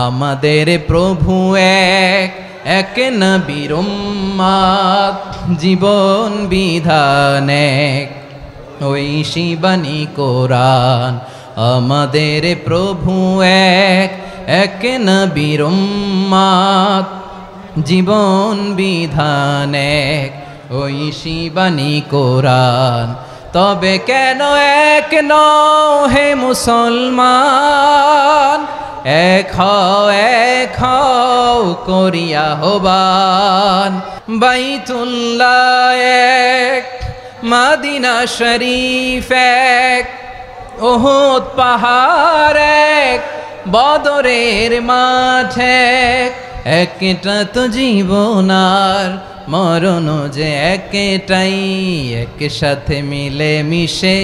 আমাদের প্রভু এক, এক নবীর উম্মত, জীবন বিধান এক, ঐশী বাণী কোরআন। আমাদের প্রভু এক, এক নবীর উম্মত, জীবন বিধান এক, ঐশী বাণী কোরআন। তবে কেন এক নও হে মুসলমান, এক হও করিয়া হবান। বাইতুল্লাহ এক, মদিনা শরীফ এক, উহুদ পাহাড় এক, বদরের মাঠ এক। একটা তো জীবন আর মরণ যে একটাই, একসাথে মিলে মিশে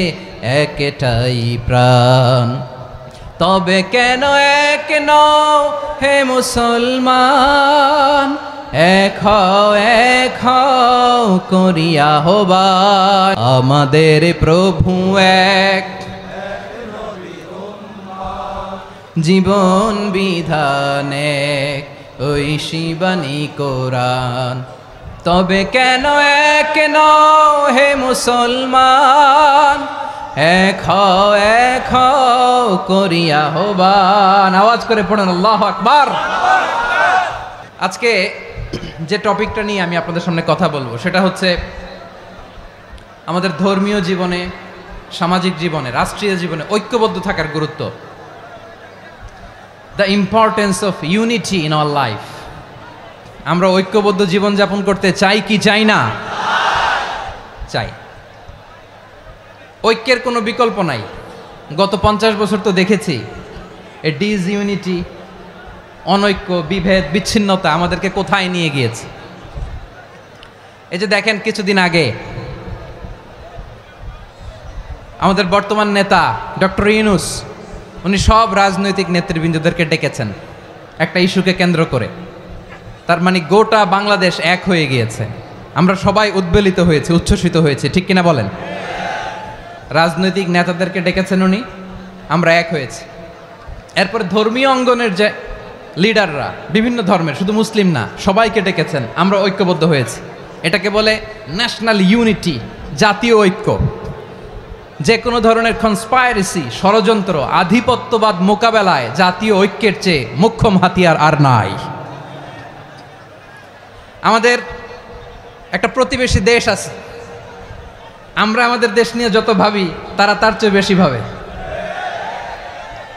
একটাই প্রাণ। তবে কেন এক নও হে মুসলমান, এক হও করিয়া হবান। আমাদের প্রভু এক, জীবন বিধান এক, ঐশী বাণী কোরআন। তবে কেন এক নও হে মুসলমান, এক হও করিয়া হবান। আওয়াজ করে পড়েন আল্লাহু আকবার। আজকে যে টপিকটা নিয়ে আমি আপনাদের সামনে কথা বলবো সেটা হচ্ছে আমাদের ধর্মীয় জীবনে, সামাজিক জীবনে, রাষ্ট্রীয় জীবনে ঐক্যবদ্ধ থাকার গুরুত্ব। The importance of unity in our life. আমরা ঐক্যবদ্ধ জীবনযাপন করতে চাই কি চাই না? চাই। ঐক্যের কোনো বিকল্প নাই। গত 50 বছর তো দেখেছি এ ডিসইউনিটি, অনৈক্য, বিভেদ, বিচ্ছিন্নতা আমাদেরকে কোথায় নিয়ে গিয়েছে। এই যে দেখেন কিছুদিন আগে আমাদের বর্তমান নেতা ডক্টর ইউনূস, উনি সব রাজনৈতিক নেতৃবৃন্দদেরকে ডেকেছেন একটা ইস্যুকে কেন্দ্র করে। তার মানে গোটা বাংলাদেশ এক হয়ে গিয়েছে। আমরা সবাই উদ্বেলিত হয়েছে, উচ্ছ্বসিত হয়েছে, ঠিক কিনা বলেন? রাজনৈতিক নেতাদেরকে ডেকেছেন উনি, আমরা এক হয়েছি। এরপর ধর্মীয় অঙ্গনের যে লিডাররা, বিভিন্ন ধর্মের, শুধু মুসলিম না, সবাইকে ডেকেছেন, আমরা ঐক্যবদ্ধ হয়েছি। এটাকে বলে ন্যাশনাল ইউনিটি, জাতীয় ঐক্য। যে কোনো ধরনের কনস্পাইরেসি, ষড়যন্ত্র, আধিপত্যবাদ মোকাবেলায় জাতীয় ঐক্যের চেয়ে মোক্ষম হাতিয়ার আর নাই। আমাদের একটা প্রতিবেশী দেশ আছে, আমরা আমাদের দেশ নিয়ে যত ভাবি তারা তার চেয়ে বেশি ভাবে।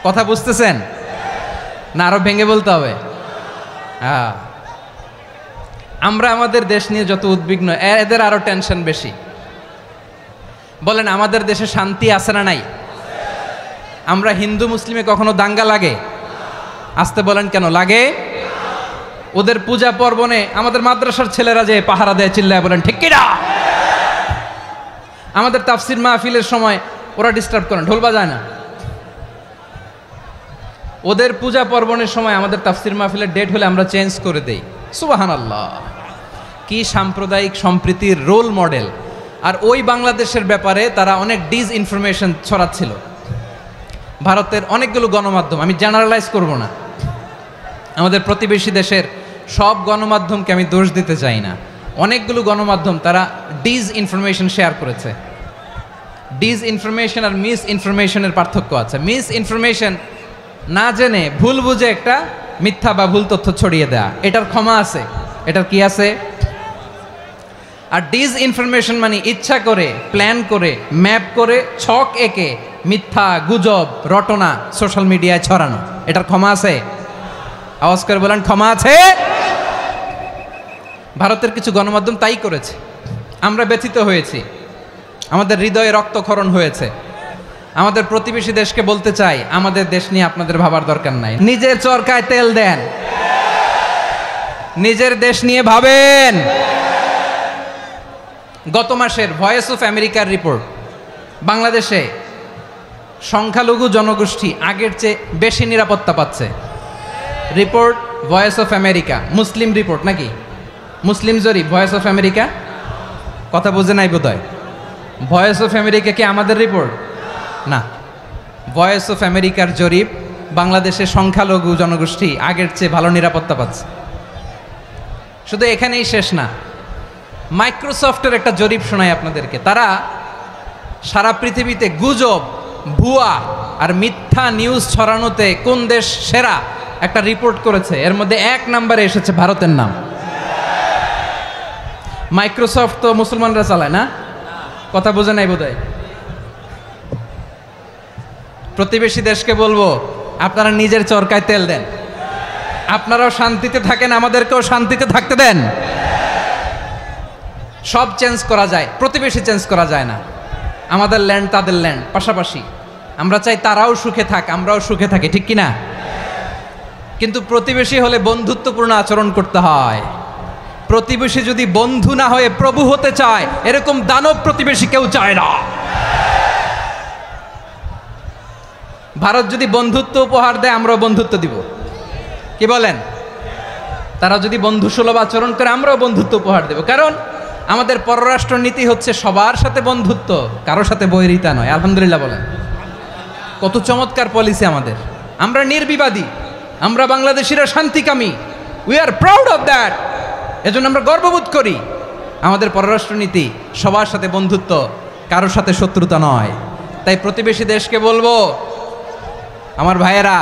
কথা বুঝতেছেন না? আরো ভেঙে বলতে হবে। হ্যাঁ, আমরা আমাদের দেশ নিয়ে যত উদ্বিগ্ন, এদের আরো টেনশন বেশি। বলেন আমাদের দেশে শান্তি আছে না নাই? আমরা হিন্দু মুসলিমে কখনো দাঙ্গা লাগে? আসতে বলেন কেন লাগে? ওদের পূজা পার্বণে আমাদের মাদ্রাসার ছেলেরা যে পাহারা দেয়, চিল্লায় বলেন ঠিক কিনা? আমাদের তাফসির মাহফিলের সময় ওরা ডিস্টার্ব করেন, ঢোল বাজায় না। ওদের পূজা পার্বণের সময় আমাদের তাফসির মাহফিলের ডেট হলে আমরা চেঞ্জ করে দেই। সুবহানাল্লাহ, কি সাম্প্রদায়িক সম্প্রীতির রোল মডেল। আর ওই বাংলাদেশের ব্যাপারে তারা অনেক ডিসইনফরমেশন ছড়াচ্ছিল। ভারতের অনেকগুলো গণমাধ্যম, আমি জেনারেলাইজ করব না, আমাদের প্রতিবেশী দেশের সব গণমাধ্যমকে আমি দোষ দিতে চাই না। অনেকগুলো গণমাধ্যম তারা ডিসইনফরমেশন শেয়ার করেছে। ডিসইনফরমেশন আর মিস ইনফরমেশনের পার্থক্য আছে। মিস ইনফরমেশন না জেনে ভুল বুঝে একটা মিথ্যা বা ভুল তথ্য ছড়িয়ে দেয়া, এটার ক্ষমা আছে, এটার কি আছে? আর ডিসইনফরমেশন মানে ইচ্ছা করে, প্ল্যান করে, ম্যাপ করে, ছক এঁকে মিথ্যা, গুজব, রটনা সোশ্যাল মিডিয়ায় ছড়ানো, এটার ক্ষমা আছে? আওয়াজ করে বলেন ক্ষমা আছে? ভারতের কিছু গণমাধ্যম তাই করেছে। আমরা ব্যথিত হয়েছি, আমাদের হৃদয়ে রক্তক্ষরণ হয়েছে। আমাদের প্রতিবেশী দেশকে বলতে চাই, আমাদের দেশ নিয়ে আপনাদের ভাবার দরকার নাই। নিজের চরকায় তেল দেন, নিজের দেশ নিয়ে ভাবেন। গত মাসের ভয়েস অফ আমেরিকার রিপোর্ট, বাংলাদেশে সংখ্যালঘু জনগোষ্ঠী আগের চেয়ে বেশি নিরাপত্তা পাচ্ছে। Report voice of America, Muslim report নাকি? মুসলিম জরিপ, ভয়েস অফ আমেরিকা। কথা বুঝে নাই বোধহয়। ভয়েস অফ আমেরিকা কি আমাদের রিপোর্ট? না, ভয়েস অফ আমেরিকার জরিপ বাংলাদেশের সংখ্যালঘু জনগোষ্ঠী আগের চেয়ে ভালো নিরাপত্তা পাচ্ছে। শুধু এখানেই শেষ না, মাইক্রোসফটের একটা জরিপ শোনাই আপনাদেরকে। তারা সারা পৃথিবীতে গুজব, ভুয়া আর মিথ্যা নিউজ ছড়ানোতে কোন দেশ সেরা একটা রিপোর্ট করেছে। এর মধ্যে 1 নম্বরে এসেছে ভারতের নাম। মাইক্রোসফট তো মুসলমানরা চালায় না, কথা বোঝে নাই বোধহয়। প্রতিবেশী দেশকে বলবো, আপনারা নিজের চরকায় তেল দেন, আপনারাও শান্তিতে থাকেন, আমাদেরকেও শান্তিতে থাকতে দেন। সব চেঞ্জ করা যায়, প্রতিবেশী চেঞ্জ করা যায় না। আমাদের ল্যান্ড তাদের ল্যান্ড পাশাপাশি, আমরা চাই তারাও সুখে থাক, আমরাও সুখে থাকি, ঠিক কিনা? কিন্তু প্রতিবেশী হলে বন্ধুত্বপূর্ণ আচরণ করতে হয়। প্রতিবেশী যদি বন্ধু না হয়ে প্রভু হতে চায়, এরকম দানব প্রতিবেশী কেউ চায় না। ভারত যদি বন্ধুত্ব উপহার দেয়, আমরাও বন্ধুত্ব দিব, কি বলেন? তারা যদি বন্ধুসুলভ আচরণ করে, আমরাও বন্ধুত্ব উপহার দেব। কারণ আমাদের পররাষ্ট্র নীতি হচ্ছে সবার সাথে বন্ধুত্ব, কারোর সাথে বৈরিতা নয়। আলহামদুলিল্লাহ বলেন, কত চমৎকার পলিসি আমাদের। আমরা নির্বিবাদী, আমরা বাংলাদেশিরা শান্তিকামী, we are proud of that. এজন্য আমরা গর্ববোধ করি। আমাদের পররাষ্ট্র নীতি সবার সাথে বন্ধুত্ব, কারোর সাথে শত্রুতা নয়। তাই প্রতিবেশী দেশকে বলবো, আমার ভাইয়েরা,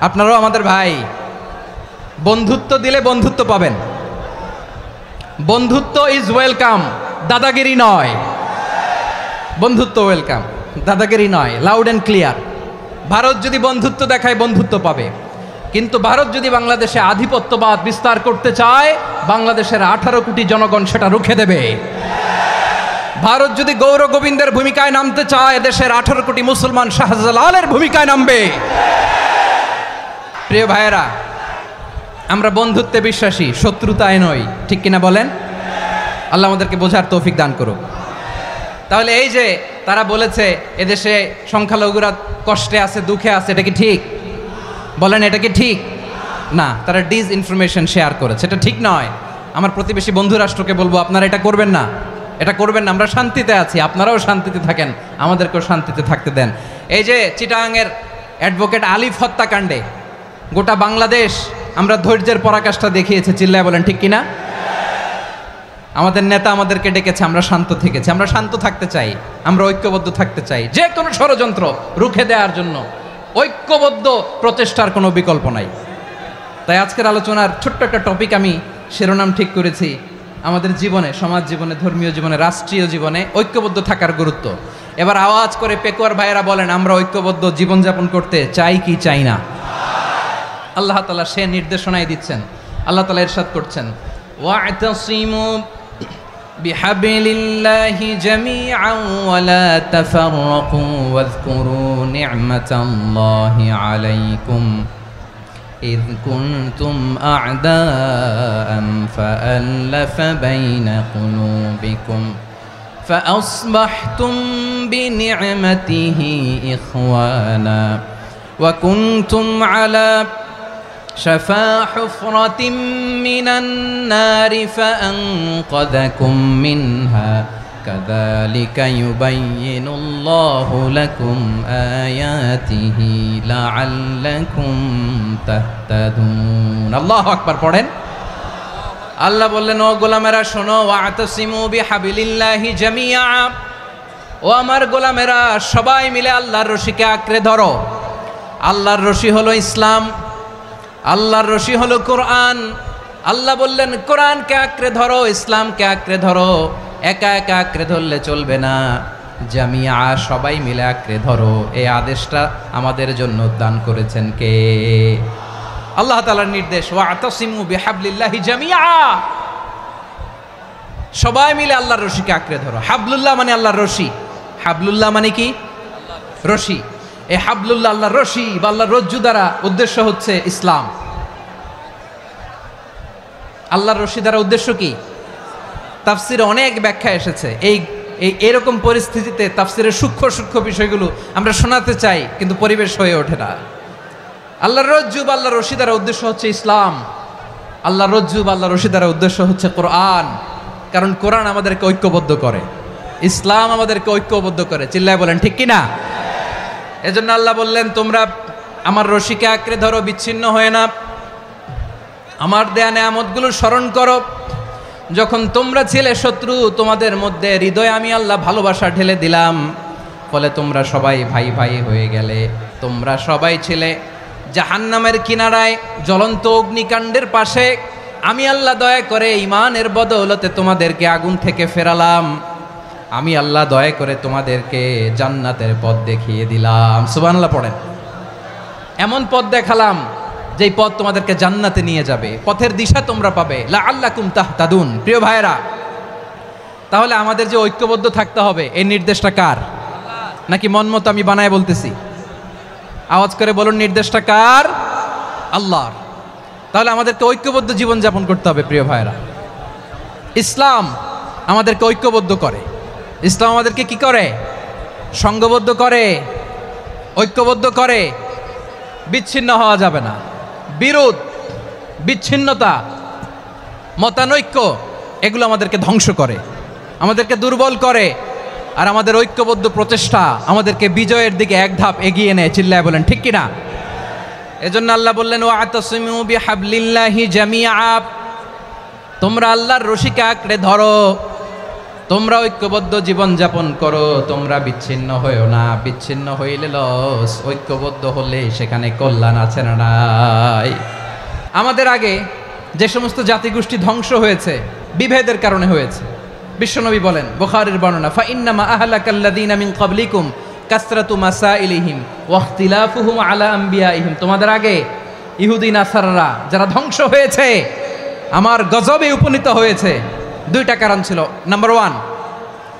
আপনারাও আমাদের ভাই, বন্ধুত্ব দিলে বন্ধুত্ব পাবেন। বন্ধুত্ব ইজ ওয়েলকাম, দাদাগিরি নয়। বন্ধুত্ব ওয়েলকাম, দাদাগিরি নয়, লাউড অ্যান্ড ক্লিয়ার। ভারত যদি বন্ধুত্ব দেখায়, বন্ধুত্ব পাবে। কিন্তু ভারত যদি বাংলাদেশে আধিপত্যবাদ বিস্তার করতে চায়, বাংলাদেশের 18 কোটি জনগণ সেটা রুখে দেবে। ভারত যদি গৌর গোবিন্দের ভূমিকায় নামতে চায়, দেশের 18 কোটি মুসলমান শাহজালালের ভূমিকায় নামবে। প্রিয় ভাইয়েরা, আমরা বন্ধুত্বে বিশ্বাসী, শত্রুতায় নই, ঠিক কিনা বলেন? আল্লাহ আমাদেরকে বোঝার তৌফিক দান করুক। তাহলে এই যে তারা বলেছে এদেশে সংখ্যালঘুরা কষ্টে আছে, দুঃখে আছে, এটা কি ঠিক? বলেন, এটা কি ঠিক? না, তারা ডিসইনফরমেশন শেয়ার করেছে, এটা ঠিক নয়। আমার প্রতিবেশী বন্ধু রাষ্ট্রকে বলবো, আপনারা এটা করবেন না, এটা করবেন না। আমরা শান্তিতে আছি, আপনারাও শান্তিতে থাকেন, আমাদেরকেও শান্তিতে থাকতে দেন। এই যে চিটাগাংয়ের অ্যাডভোকেট আলিফ হত্যাকাণ্ডে গোটা বাংলাদেশ আমরা ধৈর্যের পরাকাষ্ঠা দেখিয়েছে, চিল্লায় বলেন ঠিক কিনা? আমাদের নেতা আমাদেরকে ডেকেছে, আমরা শান্ত থেকেছি। আমরা শান্ত থাকতে চাই, আমরা ঐক্যবদ্ধ থাকতে চাই। যে কোনো ষড়যন্ত্র রুখে দেওয়ার জন্য ঐক্যবদ্ধ প্রচেষ্টার কোনো বিকল্প নাই। তাই আজকের আলোচনার ছোট্ট একটা টপিক আমি শিরোনাম ঠিক করেছি, আমাদের জীবনে, সমাজ জীবনে, ধর্মীয় জীবনে, রাষ্ট্রীয় জীবনে ঐক্যবদ্ধ থাকার গুরুত্ব। এবার আওয়াজ করে পেকুয়ার ভাইয়েরা বলেন, আমরা ঐক্যবদ্ধ জীবনযাপন করতে চাই কি চাই না? আল্লাহ তাআলা সে নির্দেশনাই দিচ্ছেন। আল্লাহ তাআলা ইরশাদ করছেন, ওয়া'তাসিমু বিহাবলিল্লাহি জামিআন ওয়া লা তাফাররাকু ওয়াযকুরু নি'মাতাল্লাহি আলাইকুম إذ كنتم أعداء فألف بين قلوبكم فأصبحتم بنعمته إخوانا وكنتم على شفا حفرة من النار فأنقذكم منها كذلك يبين الله لكم آياته لعلكم تهتدون الله أكبر পড়েন। আল্লাহ বললেন, ও গোলামেরা শোনো, ওয়া'তাসিমু বিহাবলিল্লাহি জামিআ, ও আমার গোলামেরা সবাই মিলে আল্লাহর রশিকে আঁকড়ে ধরো। আল্লাহর রশি হলো ইসলাম, আল্লাহর রশি হলো কোরআন। আল্লাহ বললেন, কোরআনকে আঁকড়ে ধরো, ইসলামকে আঁকড়ে ধরো। একা একা আঁকড়ে ধরলে চলবে না, জামিয়া, সবাই মিলে আঁকড়ে ধরো। এই আদেশটা আমাদের জন্য দান করেছেন কে? আল্লাহ তাআলার নির্দেশ, ওয়া'তাসিমু বিহাবলিল্লাহি জামিআ, সবাই মিলে আল্লাহর রশিকে আঁকড়ে ধরো। হাবলুল্লাহ মানে আল্লাহর রশি। হাবলুল্লাহ মানে কি? রশি। এই হাবলুল্লাহ, আল্লাহর রশি বা আল্লাহর রজ্জু দ্বারা উদ্দেশ্য হচ্ছে ইসলাম। আল্লাহর রশি দ্বারা উদ্দেশ্য কি? তাফসিরে অনেক ব্যাখ্যা এসেছে। এরকম পরিস্থিতিতে তাফসিরের সূক্ষ্ম সূক্ষ্ম বিষয়গুলো আমরা শোনাতে চাই, কিন্তু পরিবেশ হয়ে ওঠে না। আল্লাহর রজ্জু বা আল্লাহর রশি দ্বারা উদ্দেশ্য হচ্ছে ইসলাম। আল্লাহর রজ্জু বা আল্লাহর রশি দ্বারা উদ্দেশ্য হচ্ছে কোরআন, কারণ কোরআন আমাদেরকে ঐক্যবদ্ধ করে, ইসলাম আমাদেরকে ঐক্যবদ্ধ করে। চিল্লায় বলেন ঠিক কিনা? এজন্য আল্লাহ বললেন, তোমরা আমার রশিকে আঁকড়ে ধরো, বিচ্ছিন্ন হয়ে না। আমার দেয়া নেয়ামতগুলো স্মরণ করো। যখন তোমরা ছিলে শত্রু, তোমাদের মধ্যে হৃদয়ে আমি আল্লাহ ভালোবাসা ঢেলে দিলাম, ফলে তোমরা সবাই ভাই ভাই হয়ে গেলে। তোমরা সবাই ছিলে জাহান্নামের কিনারায়, জ্বলন্ত অগ্নিকাণ্ডের পাশে। আমি আল্লাহ দয়া করে ঈমানের বদৌলতে তোমাদেরকে আগুন থেকে ফেরালাম। আমি আল্লাহ দয়া করে তোমাদেরকে জান্নাতের পথ দেখিয়ে দিলাম। সুবহানাল্লাহ পড়েন। এমন পথ দেখালাম যেই পথ তোমাদেরকে জান্নাতে নিয়ে যাবে, পথের দিশা তোমরা পাবে। লাআল্লাকুম তাহতাদুন। প্রিয় ভাইরা, তাহলে আমাদের যে ঐক্যবদ্ধ থাকতে হবে, এই নির্দেশটা কার? নাকি মন মতো আমি বানায় বলতেছি? আওয়াজ করে বলুন, নির্দেশটা কার? আল্লাহর। তাহলে আমাদেরকে ঐক্যবদ্ধ জীবনযাপন করতে হবে। প্রিয় ভাইরা, ইসলাম আমাদেরকে ঐক্যবদ্ধ করে। ইসলাম আমাদেরকে কি করে? সংঘবদ্ধ করে, ঐক্যবদ্ধ করে। বিচ্ছিন্ন হওয়া যাবে না। বিরোধ, বিচ্ছিন্নতা, মতানৈক্য, এগুলো আমাদেরকে ধ্বংস করে, আমাদেরকে দুর্বল করে। আর আমাদের ঐক্যবদ্ধ প্রচেষ্টা আমাদেরকে বিজয়ের দিকে এক ধাপ এগিয়ে নেয়। চিল্লায় বলেন ঠিক কিনা? এজন্য আল্লাহ বললেন, ওয়াতাসিমু বিহাবলিল্লাহি জামিআ। তোমরা আল্লাহর রশিকে আঁকড়ে ধরো, তোমরা ঐক্যবদ্ধ জীবনযাপন করো, তোমরা বিচ্ছিন্ন হইও না। বিচ্ছিন্ন হইলে লস, ঐক্যবদ্ধ হলে সেখানে কল্যাণ আছে না নাই? আমাদের আগে যে সমস্ত জাতিগোষ্ঠী ধ্বংস হয়েছে, বিভেদের কারণে হয়েছে। বিশ্বনবী বলেন, বুখারীর বর্ণনা, ফা ইন্নামা আহলাকাল্লাযীনা মিন ক্বাবলিকুম কাসরাতু মাসাইলিহিম ওয়া ইখতিলাফুহুম আলা আম্বিয়াইহিম। তোমাদের আগে ইহুদি নাসারারা যারা ধ্বংস হয়েছে, আমার গজবে উপনীত হয়েছে, দুইটা কারণ ছিল। নাম্বার 1,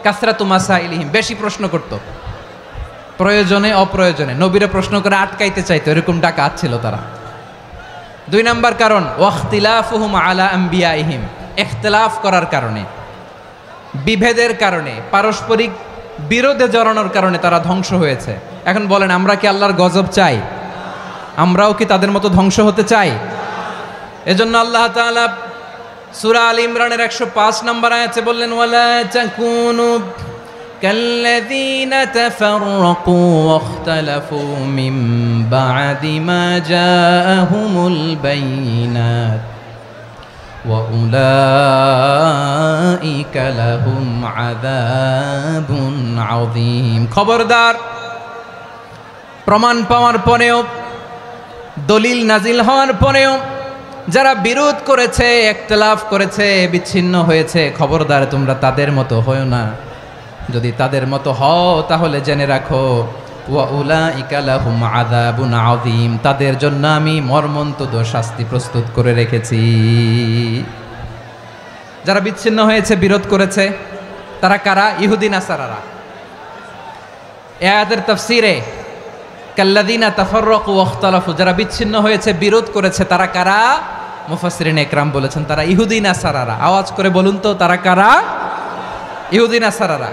কাসরাতু মাসাইলিহিম, বেশি প্রশ্ন করত, প্রয়োজনে অপ্রয়োজনে নবীরে প্রশ্ন করে আটকাইতে চাইতো, এরকম ডাকাত ছিল তারা। 2 নাম্বার কারণ, ওয়া ইখতিলাফুহুম আলা আম্বিয়াইহিম, ইখতিলাফ করার কারণে, বিভেদের কারণে, পারস্পরিক বিরোধে জড়ানোর কারণে তারা ধ্বংস হয়েছে। এখন বলেন, আমরা কি আল্লাহর গজব চাই? আমরাও কি তাদের মতো ধ্বংস হতে চাই? এজন্য আল্লাহ তাআলা সূরা আল ইমরানের 105 নম্বর আয়াতে বললেন, ওয়ালা তাকুনু কাল্লাযীনা তাফাররাকু ওয়াখতালাফু মিন বা'দি মা জাআহুমুল বাইয়িনাত ওয়া উলাইকা লাহুম আযাবুন আযীম। খবরদার, প্রমাণ পাওয়ার পরেও, দলিল নাজিল হওয়ার পরেও যারা বিরোধ করেছে, ইখতিলাফ করেছে, বিচ্ছিন্ন হয়েছে, খবরদার তোমরা তাদের মতো হও না। যদি তাদের মতো হও তাহলে জেনে রাখো, ওয়া উলাইকা লাহুম আযাবুন আযীম, তাদের জন্য আমি মর্মন্তুদ শাস্তি প্রস্তুত করে রেখেছি। যারা বিচ্ছিন্ন হয়েছে, বিরোধ করেছে, তারা কারা? ইহুদি নাসারারা। এই আয়াতের তাফসীরে কাল্লাযীনা তাফাররাকু ওয়াখতালাফু, যারা বিচ্ছিন্ন হয়েছে, বিরোধ করেছে, তারা কারা? মুফাসসিরিন ইকরাম বলেছেন তারা ইহুদি নাসারারা। আওয়াজ করে বলুন তো, তারা কারা? ইহুদি নাসারারা।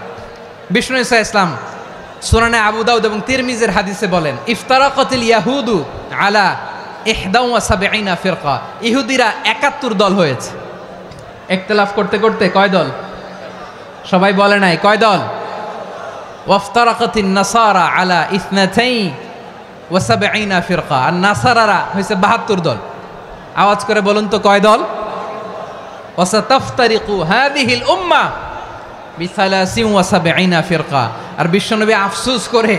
বিষ্ণু ঈসা ইসলাম সুনানে আবু দাউদ এবং তিরমিজির হাদিসে বলেন, ইফতারাকাতিল ইয়াহুদু আলা 71 ফিরকা। ইহুদিরা 71 দল হয়েছে। ইখতিলাফ করতে করতে কয় দল? সবাই বলে নাই, কয় দল? ওয়াফতারাকাতিন নাসারা আলা 72 ফিরকা। আর নাসারারা হয়েছে 72 দল। আওয়াজ করে বলুন তো, কয় দল? ওয়াসাতাফতারিকু হাযিহিল উম্মাহ বি73 ফিরকা। আর বিশ্বনবী আফসোস করে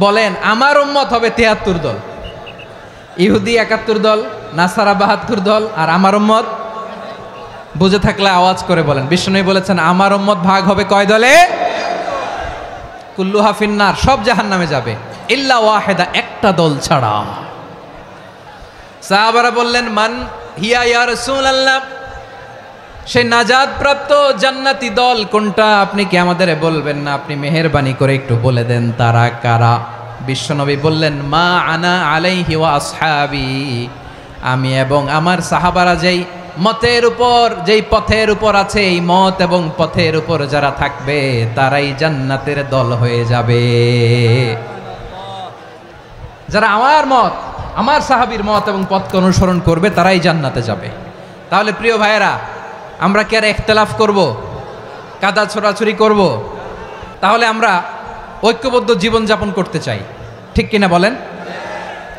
বলেন, আমার উম্মত হবে 73 দল। ইহুদি 71 দল, নাসারা 72 দল, আর আমার উম্মত, বুঝে থাকলে আওয়াজ করে বলেন। বিশ্বনবী বলেছেন, আমার উম্মত ভাগ হবে কয় দলে? কুল্লুহা ফিন্নার, সব জাহান্নামে যাবে, ইল্লা ওয়াহিদা, একটা দল ছাড়া। সাহাবারা বললেন, মান হিয়া ইয়া রাসূলুল্লাহ, সেই নাজাত প্রাপ্ত জান্নাতি দল কোনটা? আপনি কি আমাদের বলবেন না? আপনি মেহেরবানি করে একটু বলে দেন তারা কারা। বিশ্বনবী বললেন, মা আনা আলাইহি ওয়া আসহাবি, আমি এবং আমার সাহাবারা যেই মতের উপর, যেই পথের উপর আছে, এই মত এবং পথের উপর যারা থাকবে তারাই জান্নাতের দল হয়ে যাবে। যারা আমার মত, আমার সাহাবীর মত এবং পথকে অনুসরণ করবে তারাই জান্নাতে যাবে। তাহলে প্রিয় ভাইয়েরা, আমরা কি আর ইখতিলাফ করব, কাদা ছোড়াছুরি করব? তাহলে আমরা ঐক্যবদ্ধ জীবনযাপন করতে চাই, ঠিক কিনা বলেন?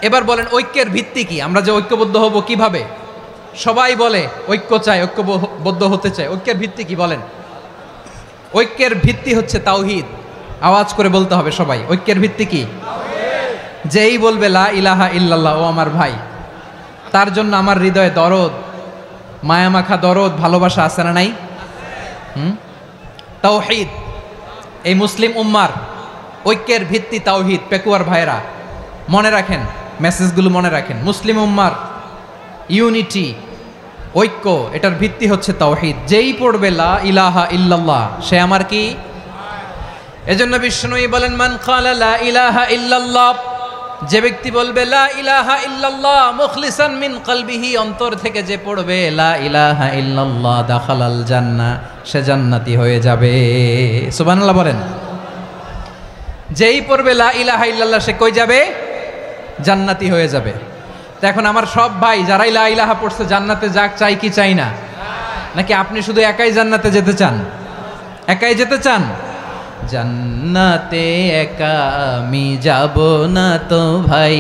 এবার বলেন ঐক্যের ভিত্তি কি? আমরা যে ঐক্যবদ্ধ হব কিভাবে? সবাই বলে ঐক্য চাই, ঐক্যবদ্ধ হতে চাই। ঐক্যের ভিত্তি কি বলেন? ঐক্যের ভিত্তি হচ্ছে তাওহীদ। আওয়াজ করে বলতে হবে সবাই, ঐক্যের ভিত্তি কি? যেই বলবে লা ইলাহা ইল্লাল্লাহ, ও আমার ভাই, তার জন্য আমার হৃদয়ে দরদ, মায়ামাখা দরদ, ভালোবাসা আছে না নাই? তাওহীদ। এই মুসলিম উম্মার ঐক্যের ভিত্তি তাওহীদ। পেকুয়ার ভাইরা মনে রাখেন, মেসেজগুলো মনে রাখেন। মুসলিম উম্মার ইউনিটি, ঐক্য, এটার ভিত্তি হচ্ছে তাওহীদ। যেই পড়বে লা ইলাহা ইল্লাল্লাহ, সে আমার কি? এজন্য বিষ্ণুই বলেন, মান ক্বালা লা ইলাহা ইল্লাল্লাহ, যে ব্যক্তি বলবে লা ইলাহা ইল্লাল্লাহ মুখলিসান মিন কলবিহি, অন্তর থেকে যে পড়বে লা ইলাহা ইল্লাল্লাহ, দাখালাল জান্নাহ, সে জান্নাতি হয়ে যাবে। সুবহানাল্লাহ বলেন। যেই পড়বে লা ইলাহা ইল্লাল্লাহ, সে কই যাবে? জান্নাতি হয়ে যাবে। তো এখন আমার সব ভাই যারাই লা ইলাহা পড়ছে জান্নাতে যাক, চাই কি চাই না? নাকি আপনি শুধু একাই জান্নাতে যেতে চান? একাই যেতে চান? জান্নাতে একা আমি যাব না তো ভাই,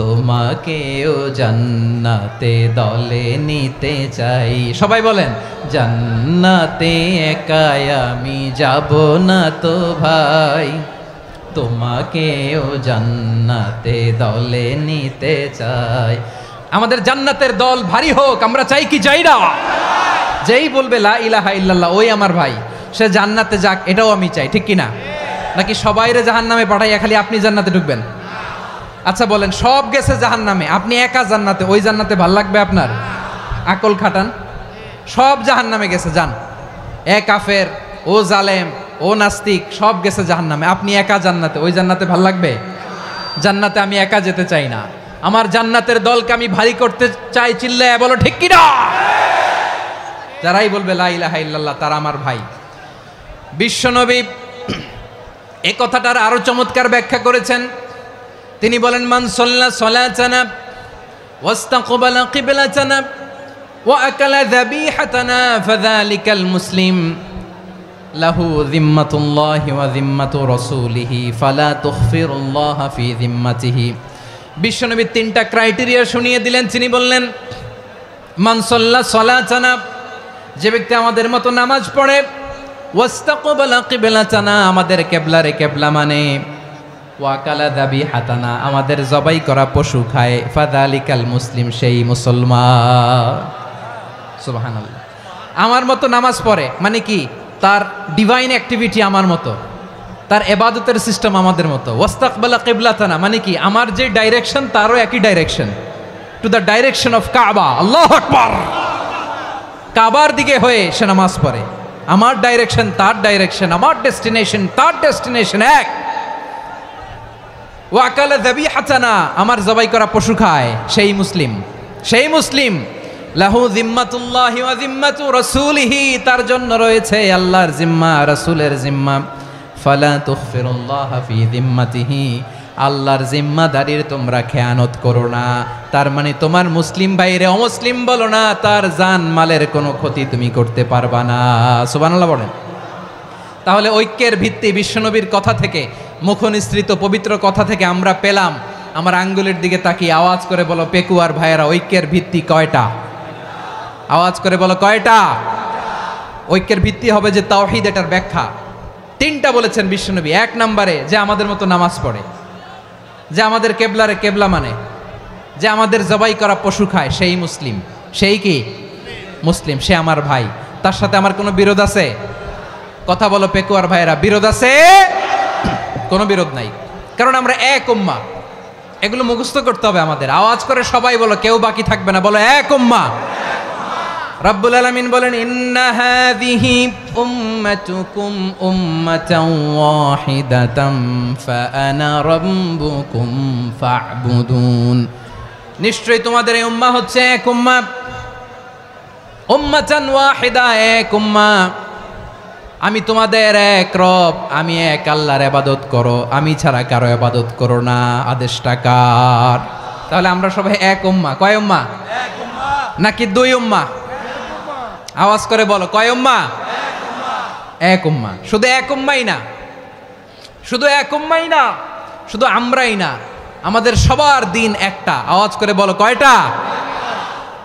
তোমাকেও জান্নাতে দলে নিতে চাই। সবাই বলেন, জান্নাতে একা আমি যাব না তো ভাই, তোমাকেও জান্নাতে দলে নিতে চাই। আমাদের জান্নাতের দল ভারী হোক, আমরা চাই কি চাই না? যেই বলবে লা ইলাহা ইল্লাল্লাহ, ওই আমার ভাই, সে জান্নাতে যাক, এটাও আমি চাই, ঠিক কিনা? নাকি সবাইরে জাহান্নামে পাঠাইয়া খালি আপনি জান্নাতে ঢুকবেন? আচ্ছা বলেন, সব গেছে জাহান্নামে, আপনি একা জান্নাতে, ওই জান্নাতে ভাল লাগবে আপনার? আকল খাটান। সব জাহান্নামে গেছে, যান। এ কাফের, ও জালেম, ও নাস্তিক, সব গেছে জাহান্নামে, আপনি একা জান্নাতে, ওই জান্নাতে ভাল লাগবে? জান্নাতে আমি একা যেতে চাই না, আমার জান্নাতের দলকে আমি ভারী করতে চাই। চিল্লায় বলো ঠিক কিনা? যারাই বলবে লা ইলাহা ইল্লাল্লাহ, তারা আমার ভাই। বিশ্বনবী এই কথাটার আরো চমৎকার ব্যাখ্যা করেছেন। তিনি বলেন, মান সাল্লা সালাতানা ওয়াস্তাকবালা কিবলাতানা ওয়া আকালা যাবিহাতানা ফাযালিকাল মুসলিম লাহু যিম্মাতুল্লাহি ওয়া যিম্মাতু রাসূলিহি ফালা তুখফিরুল্লাহা ফি যিম্মাতিহি। বিশ্বনবী তিনটা ক্রাইটেরিয়া শুনিয়ে দিলেন। তিনি বললেন, মান সাল্লা সালাতানা, যে ব্যক্তি আমাদের মতো নামাজ পড়ে, ওয়াস্তাকবালা কিবলাতানা, আমাদের কিবলারে কিবলা মানে, ওয়াকালা যাবিহাতানা, আমাদের জবাই করা পশু খায়, ফাযালিকাল মুসলিম, সেই মুসলমান। সুবহানাল্লাহ। আমার মতো নামাজ পড়ে মানে কি? তার ডিভাইন অ্যাক্টিভিটি আমার মতো, তার ইবাদতের সিস্টেম আমাদের মতো। ওয়াস্তাকবালা কিবলাতানা মানে কি? আমার যে ডাইরেকশন তারও একই direction, to the direction of কাবা। আল্লাহু আকবার। কাবার দিকে হয়ে সে নামাজ পড়ে। আমার ডাইরেকশন তার ডাইরেকশন, আমার ডেস্টিনেশন তার ডেস্টিনেশন এক। ওয়াকালা যাবিহাতানা, আমার জবাই করা পশু খায়, সেই মুসলিম। সেই মুসলিম। লাহু যিম্মাতুল্লাহি ওয়া যিম্মাতু রাসূলিহি, তার জন্য রয়েছে আল্লাহর জিম্মা, রাসূলের জিম্মা। ফালা তুখফিরুল্লাহা ফি যিম্মাতিহি, আল্লাহর জিম্মাদারির তোমরা খেয়ানত করো না। তার মানে তোমার মুসলিম ভাইরে অমুসলিম বলো না, তার জান মালের কোনো ক্ষতি তুমি করতে পারবা না। সুবহানাল্লাহ বলেন। তাহলে ঐক্যের ভিত্তি বিশ্বনবীর কথা থেকে, মুখনিসৃত পবিত্র কথা থেকে আমরা পেলাম। আমার আঙ্গুলের দিকে তাকিয়ে আওয়াজ করে বলো পেকুয়ার ভাইয়েরা, ঐক্যের ভিত্তি কয়টা? আওয়াজ করে বলো কয়টা? ঐক্যের ভিত্তি হবে যে তাওহীদ, এটার ব্যাখ্যা তিনটা বলেছেন বিশ্বনবী। এক নম্বরে, যে আমাদের মতো নামাজ পড়ে, যে আমাদের কেবলারে কেবলা মানে, যে আমাদের জবাই করা পশু খায়, সেই মুসলিম। সেই কি? মুসলিম। সে আমার ভাই, তার সাথে আমার কোনো বিরোধ আছে? কথা বলো পেকুয়ার ভাইয়েরা, বিরোধ আছে? কোনো বিরোধ নাই, কারণ আমরা এক উম্মাহ। এগুলো মুখস্থ করতে হবে আমাদের। আওয়াজ করে সবাই বলো, কেউ বাকি থাকবে না, বলো এক উম্মাহ। রব্বুল আলামিন বলেন, ইন্না হাযিহি উম্মাতুকুম উম্মাতান ওয়াহিদাতাম ফাআনা রাব্বুকুম ফা'বুদুন। নিশ্চয়ই তোমাদের এই উম্মাহ হচ্ছে এক উম্মাহ। উম্মাতান ওয়াহিদা, এক উম্মাহ। আমি তোমাদের এক রব, আমি এক আল্লাহর ইবাদত করো, আমি ছাড়া কারো ইবাদত করো না। আদেশটা কার? তাহলে আমরা সবাই এক উম্মাহ। কয় উম্মাহ? এক উম্মাহ। নাকি দুই উম্মাহ? আওয়াজ করে বলো, কয় উম্মাহ? এক উম্মাহ। শুধু এক উম্মাই না, শুধু এক উম্মাই না, শুধু আমরাই না, আমাদের সবার দিন একটা। আওয়াজ করে বলো কয়টা?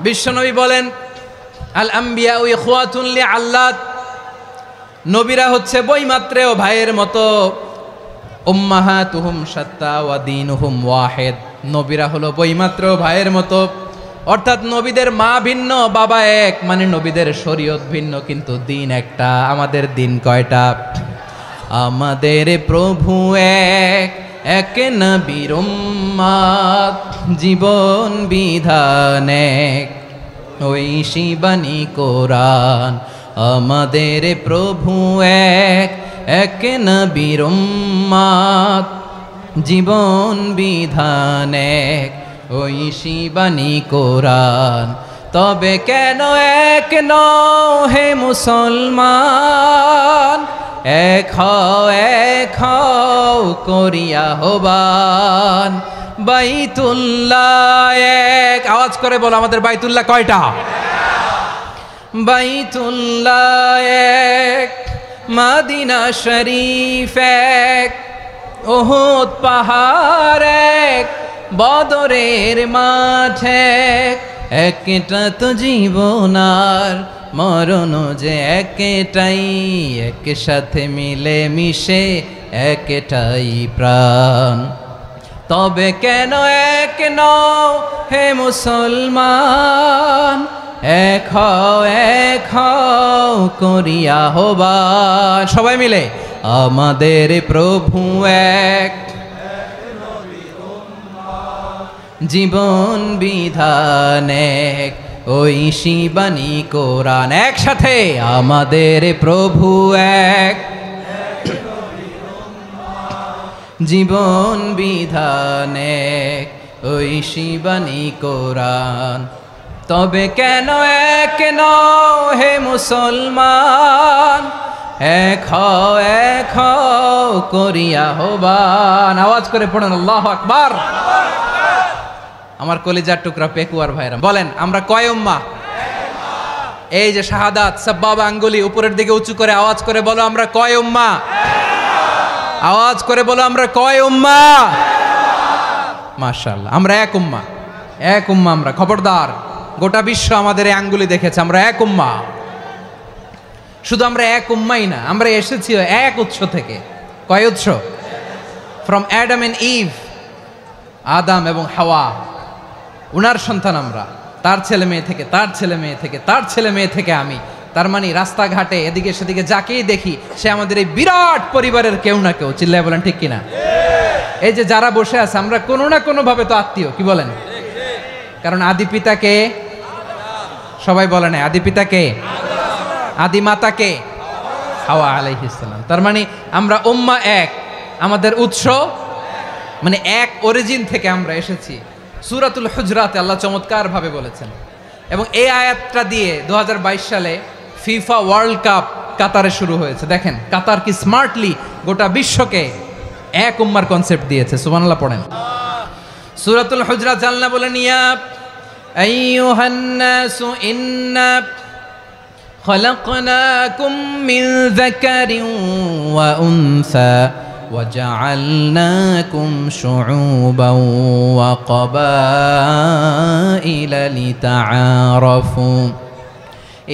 বিশ্বনবী বলেন আল আম্বিয়া ইখওয়াতুন লিআল্লাত, নবীরা হচ্ছে বইমাত্রেও ভাইয়ের মতো। উম্মাহাতুহুম শাত্তা ওয়া দীনুহুম ওয়াহিদ, নবীরা হলো বইমাত্রেও ভাইয়ের মতো। অর্থাৎ নবীদের মা ভিন্ন বাবা এক, মানে নবীদের শরীয়ত ভিন্ন কিন্তু দিন একটা। আমাদের দিন কয়টা? আমাদের প্রভু এক, এক নবীর উম্মত, জীবন বিধান এক, ওই শিবানী কোরআন। আমাদের প্রভু এক, এক নবীর উম্মত, জীবন বিধান এক, ওই শিবানী কোরআন। তবে কেন এক নও হে মুসলমান, এক হও করিয়া হবান। বাইতুল্লাহ এক, আওয়াজ করে বলো আমাদের বাইতুল্লাহ কয়টা? বাইতুল্লাহ এক, মদিনা শরীফ এক, উহুদ পাহাড় এক, বদরের মাঠ এক। একটা তো জীবন আর মরণ যে একটাই, একসাথে মিলে মিশে একটাই প্রাণ। তবে কেন এক নও হে মুসলমান, এক হও করিয়া হবান। সবাই মিলে আমাদের প্রভু এক, জীবন বিধান এক, ওই শিবানী কোরআন। একসাথে আমাদের প্রভু এক, জীবন বিধান এক, ওই শিবানী কোরআন। তবে কেন এক নও হে মুসলমান, এক হও করিয়া হবান। আওয়াজ করে পড়েন আল্লাহু আকবার। আমার কলিজার টুকরা পেকুয়ার ভাইরা বলেন আমরা কয় উম্মাহ? এই যে শাহাদাত সাব্বাবা আঙ্গুলি উপরের দিকে উঁচু করে আওয়াজ করে বলো আমরা কয় উম্মাহ? আওয়াজ করে বলো আমরা কয় উম্মাহ? মাশাআল্লাহ, আমরা এক উম্মাহ, এক উম্মাহ আমরা। খবরদার, গোটা বিশ্ব আমাদের এই আঙ্গুলি দেখেছে, আমরা এক উম্মাহ। শুধু আমরা এক উম্মাই না, আমরা এসেছি এক উৎস থেকে। কয় উৎস? ফ্রম অ্যাডাম এন্ড ইভ, আদম এবং হাওয়া, উনার সন্তান আমরা। তার ছেলে মেয়ে থেকে, তার ছেলে মেয়ে থেকে, তার ছেলে মেয়ে থেকে আমি। তার মানে রাস্তাঘাটে এদিকে সেদিকে যাকেই দেখি সে আমাদের এই বিরাট পরিবারের কেউ না কেউ। চিল্লায় বলেন ঠিক কিনা? এই যে যারা বসে আছে আমরা কোনো না কোনো ভাবে তো আত্মীয়, কি বলেন? কারণ আদি পিতাকে সবাই বলে না, আদি পিতাকে, আদি মাতাকে হাওয়া আলাইহিস সালাম। তার মানে আমরা উম্মাহ এক, আমাদের উৎস মানে এক অরিজিন থেকে আমরা এসেছি। সূরাতুল হুজরাতে আল্লাহ চমৎকার ভাবে বলেছেন। এবং এই আয়াতটা দিয়ে 2022 সালে ফিফা ওয়ার্ল্ড কাপ কাতারে শুরু হয়েছে। দেখেন কাতার কি স্মার্টলি গোটা বিশ্বকে এক উম্মার কনসেপ্ট দিয়েছে। সুবহানাল্লাহ পড়েন। সূরাতুল হুজরাত আল্লাহ বলেন ইয়া আইয়ুহান নাসু ইন্না খলাকনাকুম মিন যাকারিন ওয়া উনসা وجعلناكم شعوبا وقبائل لتعارفوا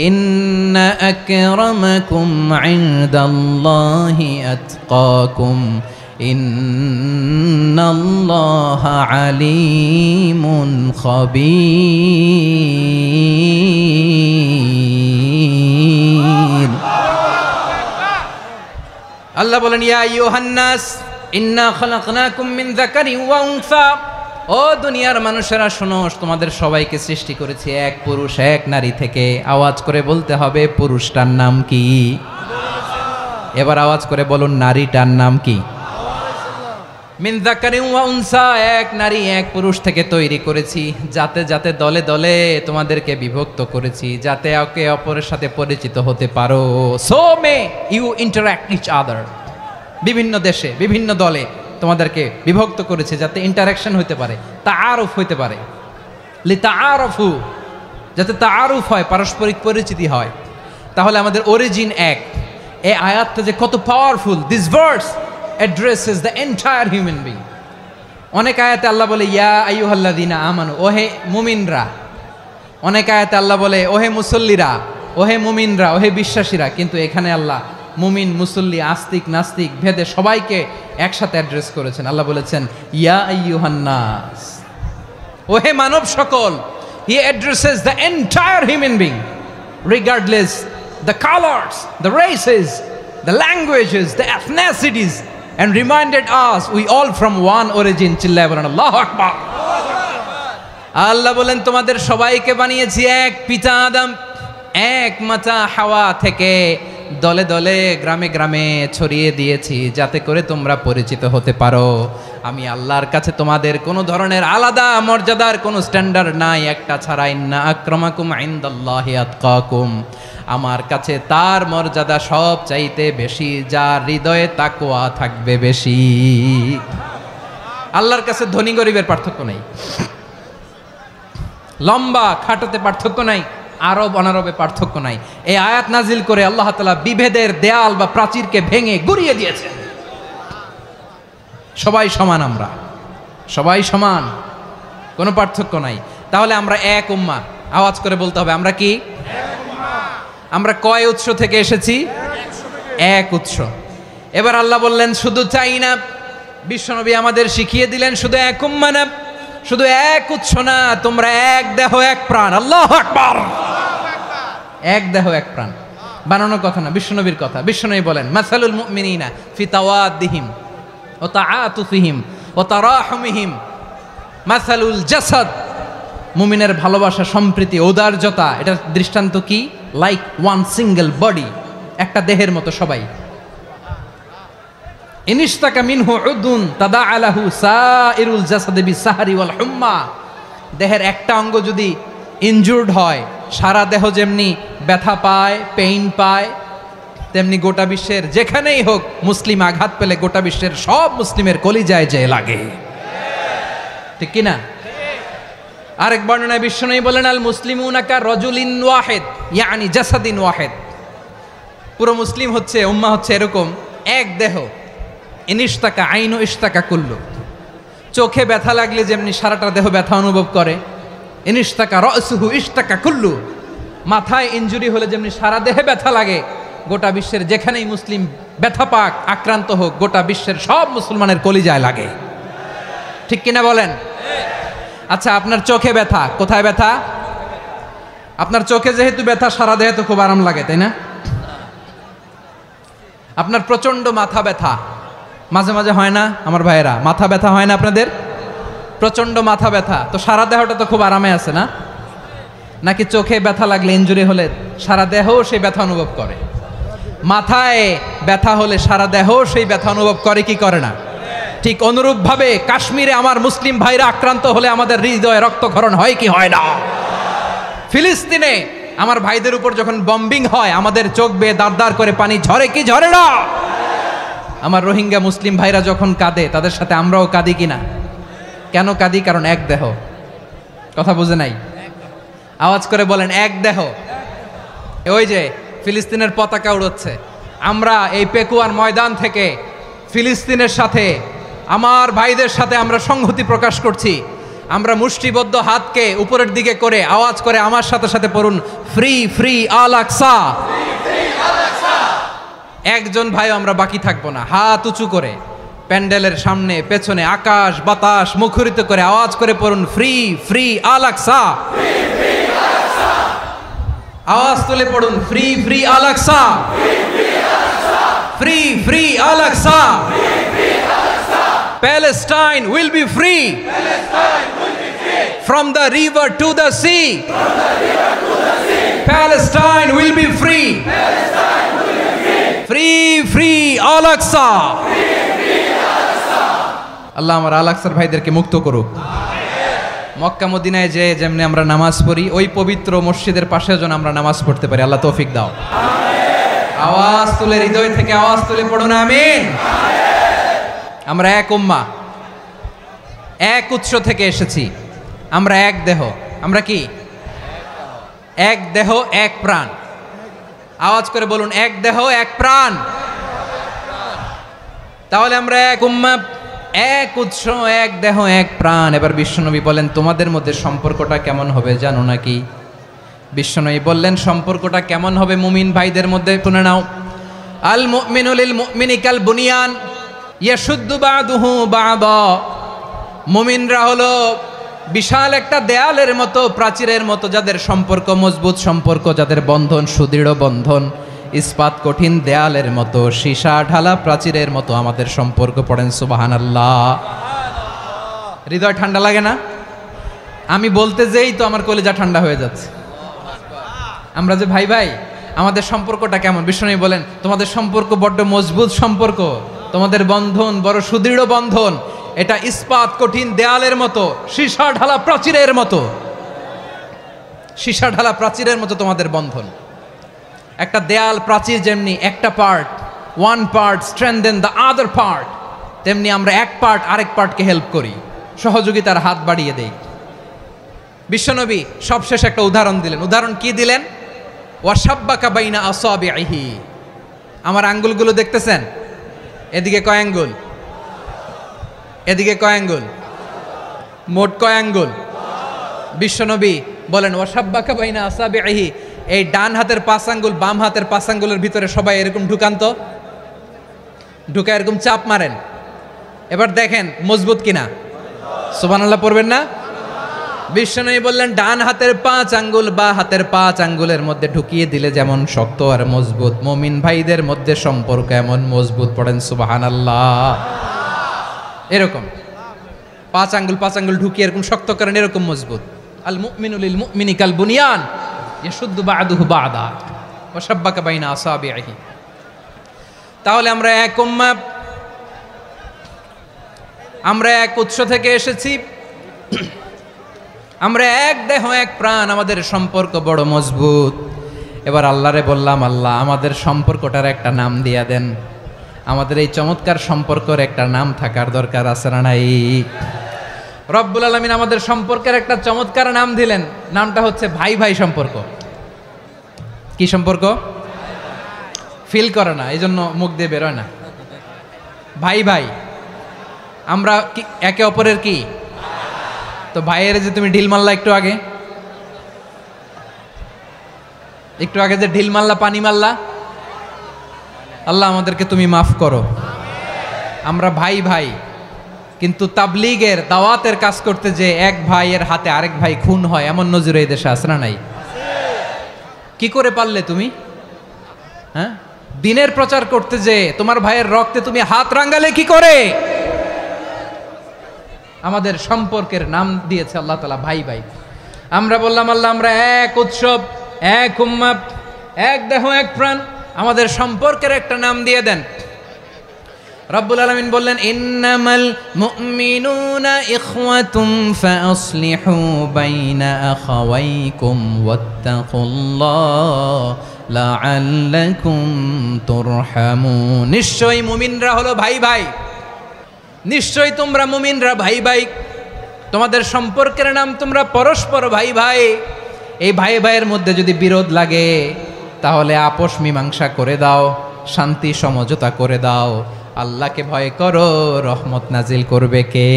إن أكرمكم عند الله أتقاكم إن الله عليم خبير। আল্লাহ বলেন ইয়া আইয়ুহান নাস ইন্না খলাকনাকুম মিন যাকারিন ওয়া উনসা, ও দুনিয়ার মানুষেরা শোনো, তোমাদের সবাইকে সৃষ্টি করেছি এক পুরুষ এক নারী থেকে। আওয়াজ করে বলতে হবে পুরুষটার নাম কি? এবার আওয়াজ করে বলুন নারীটার নাম কি? মিন যাকারিন ওয়া উনসা, এক নারী এক পুরুষ থেকে তৈরি করেছি। যাতে যাতে দলে দলে তোমাদেরকে বিভক্ত করেছি, যাতে একে অপরের সাথে পরিচিত হতে পারো। So may you interact each other. বিভিন্ন দেশে বিভিন্ন দলে তোমাদেরকে বিভক্ত করেছে যাতে ইন্টারাকশন হতে পারে, তাআরুফ হতে পারে। লিতাআরফু, যাতে তাআরুফ হয়, পারস্পরিক পরিচিতি হয়। তাহলে আমাদের অরিজিন এক। এই আয়াতটা যে কত powerful. This verse addresses the entire human being. অনেক আয়াতে আল্লাহ বলে ইয়া আইয়ুহাল্লাযীনা আমানু, ওহে মুমিনরা। অনেক আয়াতে আল্লাহ বলে ওহে মুসল্লিরা, ওহে মুমিনরা, ওহে বিশ্বাসীরা। কিন্তু এখানে আল্লাহ মুমিন মুসল্লি আস্তিক নাস্তিক ভেদে সবাইকে একসাথে অ্যাড্রেস করেছেন। আল্লাহ বলেছেন ইয়া আইয়ুহান নাস, ওহে মানব সকল। হি addresses the entire human being regardless the colours, the races, the languages, the এথনিসিটিস, and reminded us we all from one origin. চিল্লায় বলেন আল্লাহু আকবার। আল্লাহ বলেন তোমাদের সবাইকে বানিয়েছি এক পিতা আদম, এক মাতা হাওয়া থেকে, দলে দলে গ্রামে গ্রামে ছড়িয়ে দিয়েছি যাতে করে তোমরা পরিচিত হতে পারো। আমি আল্লাহর কাছে তোমাদের কোনো ধরনের আলাদা মর্যাদার কোনো স্ট্যান্ডার্ড নাই একটা ছাড়া। ইন্না আক্রামাকুম ইনদাল্লাহি আতকাকুম, আমার কাছে তার মর্যাদা সব চাইতে বেশি যার হৃদয়ে তাকওয়া থাকবে বেশি। আল্লাহর কাছে ধনী গরিবের পার্থক্য নাই, লম্বা খাটোতে পার্থক্য নাই, আরব অনারবে পার্থক্য নাই। এই আয়াত নাজিল করে আল্লাহ তাআলা বিভেদের দেয়াল বা প্রাচীরকে ভেঙে গুড়িয়ে দিয়েছেন। সবাই সমান, আমরা সবাই সমান, কোনো পার্থক্য নাই। তাহলে আমরা এক উম্মাহ। আওয়াজ করে বলতে হবে আমরা কি? আমরা কয় উৎস থেকে এসেছি? এক উৎস। এবার আল্লাহ বললেন শুধু চাই না, বিশ্বনবী আমাদের শিখিয়ে দিলেন শুধু এক উম্মাহ না, শুধু এক উৎস না, তোমরা এক দেহ এক প্রাণ। আল্লাহু আকবার। এক দেহ এক প্রাণ বানানোর কথা না, বিশ্বনবীর কথা। বিশ্বনবী বলেন মাসালুল মুমিনিনা ফি তাওয়াদ্দিহিম ওয়া তাআতুফিহিম ওয়া তারাহুমিহিম মাসালুল জাসাদ। মুমিনের ভালোবাসা, সম্প্রীতি, ঔদার্যতা, এটা দৃষ্টান্ত কি? লাইক ওয়ান সিঙ্গেল বডি, একটা দেহের মতো সবাই। ইনিশতাকা মিনহু উদুন তাদাআ লাহু সাইরুল জাসাদি বিসাহরি ওয়াল হুম্মা। দেহের একটা অঙ্গ যদি ইনজুর্ড হয়, সারা দেহ যেমনি ব্যথা পায়, পেইন পায়, তেমনি গোটা বিশ্বের যেখানেই হোক মুসলিম আঘাত পেলে গোটা বিশ্বের সব মুসলিমের কলিজায় যে লাগে, ঠিক কিনা? আরেক বর্ণনায় বিশ্বনবী বলেন আল মুসলিমুনা কা রাজুলিন ওয়াহিদ ইয়ানি জাসাদিন ওয়াহিদ। পুরো মুসলিম হচ্ছে, উম্মাহ হচ্ছে এরকম এক দেহ। ইনিশতাকা আইনু ইশতাকা কুল্লু। চোখে ব্যথা লাগলে যেমনি সারাটা দেহ ব্যথা অনুভব করে, ইনিশতাকা রাসুহু ইশতাকা কুল্লু। মাথায় ইনজুরি হলে যেমনি সারা দেহে ব্যথা লাগে, গোটা বিশ্বের যেখানেই মুসলিম ব্যথা পাক, আক্রান্ত হোক, গোটা বিশ্বের সব মুসলমানের কলিজায় লাগে, ঠিক কিনা বলেন? আচ্ছা, আপনার চোখে ব্যথা, কোথায় ব্যথা? আপনার চোখে যেহেতু ব্যথা, সারা দেহে তো খুব আরাম লাগে, তাই না? আপনার প্রচন্ড মাথা ব্যথা মাঝে মাঝে হয় না আমার ভাইয়েরা? মাথা ব্যথা হয় না আপনাদের? প্রচন্ড মাথা ব্যথা, তো সারা দেহটা তো খুব আরামে আছে না? নাকি চোখে ব্যথা লাগলে, ইনজুরি হলে সারা দেহ সেই ব্যথা অনুভব করে? মাথায় ব্যথা হলে সারা দেহ সেই ব্যথা অনুভব করে কি করে না? ঠিক অনুরূপভাবে কাশ্মীরে আমার মুসলিম ভাইরা আক্রান্ত হলে আমাদের হৃদয়ে রক্তক্ষরণ হয় কি হয় না? ফিলিস্তিনে আমার ভাইদের উপর যখন বম্বিং হয়, আমাদের চোখ বেয়ে দাঁড় দাঁড় করে পানি ঝরে কি ঝরে না? আমার রোহিঙ্গা মুসলিম ভাইরা যখন কাঁদে, তাদের সাথে আমরাও কাঁদি কিনা? কেন কাঁদি? কারণ এক দেহ। কথা বুঝে নাই? আওয়াজ করে বলেন এক দেহ। ওই যে ফিলিস্তিনের পতাকা উড়ছে, আমরা এই পেকুয়ার ময়দান থেকে ফিলিস্তিনের সাথে, আমার ভাইদের সাথে আমরা সংহতি প্রকাশ করছি। আমরা মুষ্টিবদ্ধ হাতকে উপরের দিকে করে আওয়াজ করে আমার সাথে সাথে পড়ুন, ফ্রি ফ্রি আল আকসা। একজন ভাই আমরা বাকি থাকবো না। হাত উঁচু করে প্যান্ডেলের সামনে পেছনে আকাশ বাতাস মুখরিত করে আওয়াজ করে পড়ুন, ফ্রি ফ্রি আল আকসা। আওয়াজ তুলে পড়ুন, free free Al Aqsa, free free Al Aqsa. Palestine will be free. From the river to the sea. Palestine will be free. Free, free Al-Aqsa. আল্লাহ আমার আল-আকসার ভাইদেরকে মুক্ত করুক। মক্কা মদিনায় যে যেমনি আমরা নামাজ পড়ি, ওই পবিত্র মসজিদের পাশে যেন আমরা নামাজ পড়তে পারি। আল্লাহ তৌফিক দাও। আওয়াজ তুলে, হৃদয় থেকে আওয়াজ তুলে পড়ুন আমিন। আমরা এক উম্মাহ, এক উৎস থেকে এসেছি, আমরা এক দেহ। আমরা কি? এক দেহ এক প্রাণ। আওয়াজ করে বলুন, এক দেহ এক প্রাণ। তাহলে আমরা এক উম্মাহ, এক উৎস, এক দেহ, এক প্রাণ। এবার বিশ্বনবী বলেন তোমাদের মধ্যে সম্পর্কটা কেমন হবে জানো নাকি? বিশ্বনবী বললেন সম্পর্কটা কেমন হবে মুমিন ভাইদের মধ্যে, শুনে নাও। আল মুমিনু লিল মুমিনি কাল বুনিয়ান ইয়াশুদ্দু বাদুহু বাদা। মুমিনরা হলো বিশাল একটা দেয়ালের মতো, প্রাচীরের মতো, যাদের সম্পর্ক মজবুত সম্পর্ক, যাদের বন্ধন সুদৃঢ় বন্ধন, ইস্পাত কঠিন দেয়ালের মতো, সীসা ঢালা প্রাচীরের মতো আমাদের সম্পর্ক। পড়েন সুবহানাল্লাহ। হৃদয় ঠান্ডা লাগে না? আমি বলতে যেই তো আমার কলিজা ঠান্ডা হয়ে যাচ্ছে। আমরা যে ভাই ভাই, আমাদের সম্পর্কটা কেমন? বিষ্ণু বলেন তোমাদের সম্পর্ক বড্ড মজবুত সম্পর্ক, তোমাদের বন্ধন বড় সুদৃঢ় বন্ধন, এটা ইস্পাত কঠিন দেয়ালের মতো, সীসা ঢালা প্রাচীরের মতো, সীসা ঢালা প্রাচীরের মতো তোমাদের বন্ধন। একটা দেয়াল প্রাচীর যেমনি একটা part, one part strengthen the other part, তেমনি আমরা এক পার্ট আরেক পার্টকে হেল্প করি, সহযোগিতার হাত বাড়িয়ে দেই। বিশ্বনবী সবশেষ একটা উদাহরণ দিলেন। উদাহরণ কি দিলেন? ওয়াশাব্বাকা বাইনা আসাবিহি। আমার আঙ্গুলগুলো দেখতেছেন? এদিকে কয় আঙ্গুল, এদিকে কয় আঙ্গুল, মোট কয় আঙ্গুল? বিশ্বনবী বলেন ওয়াশাব্বাকা বাইনা আসাবিহি, এই ডান হাতের 5 আঙ্গুল বাম হাতের 5 আঙ্গুলের ভিতরে সবাই এরকম ঢুকান তো, ঢুকা এরকম চাপ মারেন। এবার দেখেন মজবুত কিনা। সুবহানাল্লাহ পড়বেন না? বিশ্বনবী বললেন ডান হাতের 5 আঙ্গুল বা হাতের 5 আঙ্গুলের মধ্যে ঢুকিয়ে দিলে যেমন শক্ত আর মজবুত, মুমিন ভাইদের মধ্যে সম্পর্ক এমন মজবুত। পড়েন সুবহানাল্লাহ। এরকম 5 আঙ্গুল ঢুকিয়ে এরকম শক্ত করেন, এরকম মজবুত। আল মুমিনু লিল মুমিনি কাল বুনিয়ান ইয়াশুদ্দু বাদুহু বাদা ওয়া শাব্বাকা বাইনা আসাবিহি। তাহলে আমরা এক উম্মাহ, আমরা এক উৎস থেকে এসেছি, আমরা এক দেহ এক প্রাণ, আমাদের সম্পর্ক বড় মজবুত। এবার আল্লাহরে বললাম আল্লাহ আমাদের সম্পর্কটার একটা নাম দিয়া দেন। আমাদের এই চমৎকার সম্পর্কের একটা নাম থাকার দরকার আছে না নাই? রব্বুল আলামিন আমাদের সম্পর্কের একটা চমৎকার নাম দিলেন। নামটা হচ্ছে ভাই ভাই সম্পর্ক। কি সম্পর্ক? ফিল করে না, এই জন্য মুখ দিয়ে বেরোয় না। ভাই ভাই, আমরা একে অপরের কি? তো ভাইয়ের যে তুমি ঢিল মারলা একটু আগে, একটু আগে যে ঢিল মারলা, পানি মারলা, আল্লাহ আমাদেরকে তুমি মাফ করো। আমরা ভাই ভাই, কিন্তু তাবলীগের দাওয়াতের কাজ করতে যে এক ভাইয়ের হাতে আরেক ভাই খুন হয়, এমন নজির এই দেশে আছে না নাই? কি করে পারলে তুমি? হ্যাঁ, দিনের প্রচার করতে যে তোমার ভাইয়ের রক্তে তুমি হাত রাঙ্গালে কি করে? আমাদের সম্পর্কের নাম দিয়েছে আল্লাহ তাআলা ভাই ভাই। আমরা বললাম আল্লাহ আমরা এক উৎসব, এক উম্মাহ, এক দেহ এক প্রাণ, আমাদের সম্পর্কের একটা নাম দিয়ে দেন। রব্বুল আলামিন বললেন ইন্নামাল মুমিনুনা ইখওয়াতুম ফাসলিহু বাইনা আখাওয়াইকুম ওয়াত্তাকুল্লাহ লাআল্লাকুম তুরহামুন। নিশ্চয়ই মুমিনরা হলো ভাই ভাই, নিশ্চয়ই তোমরা মুমিনরা ভাই ভাই, তোমাদের সম্পর্কের নাম তোমরা পরস্পর ভাই ভাই। এই ভাই ভাইয়ের মধ্যে যদি বিরোধ লাগে তাহলে আপোষ মীমাংসা করে দাও, শান্তি সমঝোতা করে দাও। আল্লাহকে ভয় করো, রহমত নাজিল করবে কে?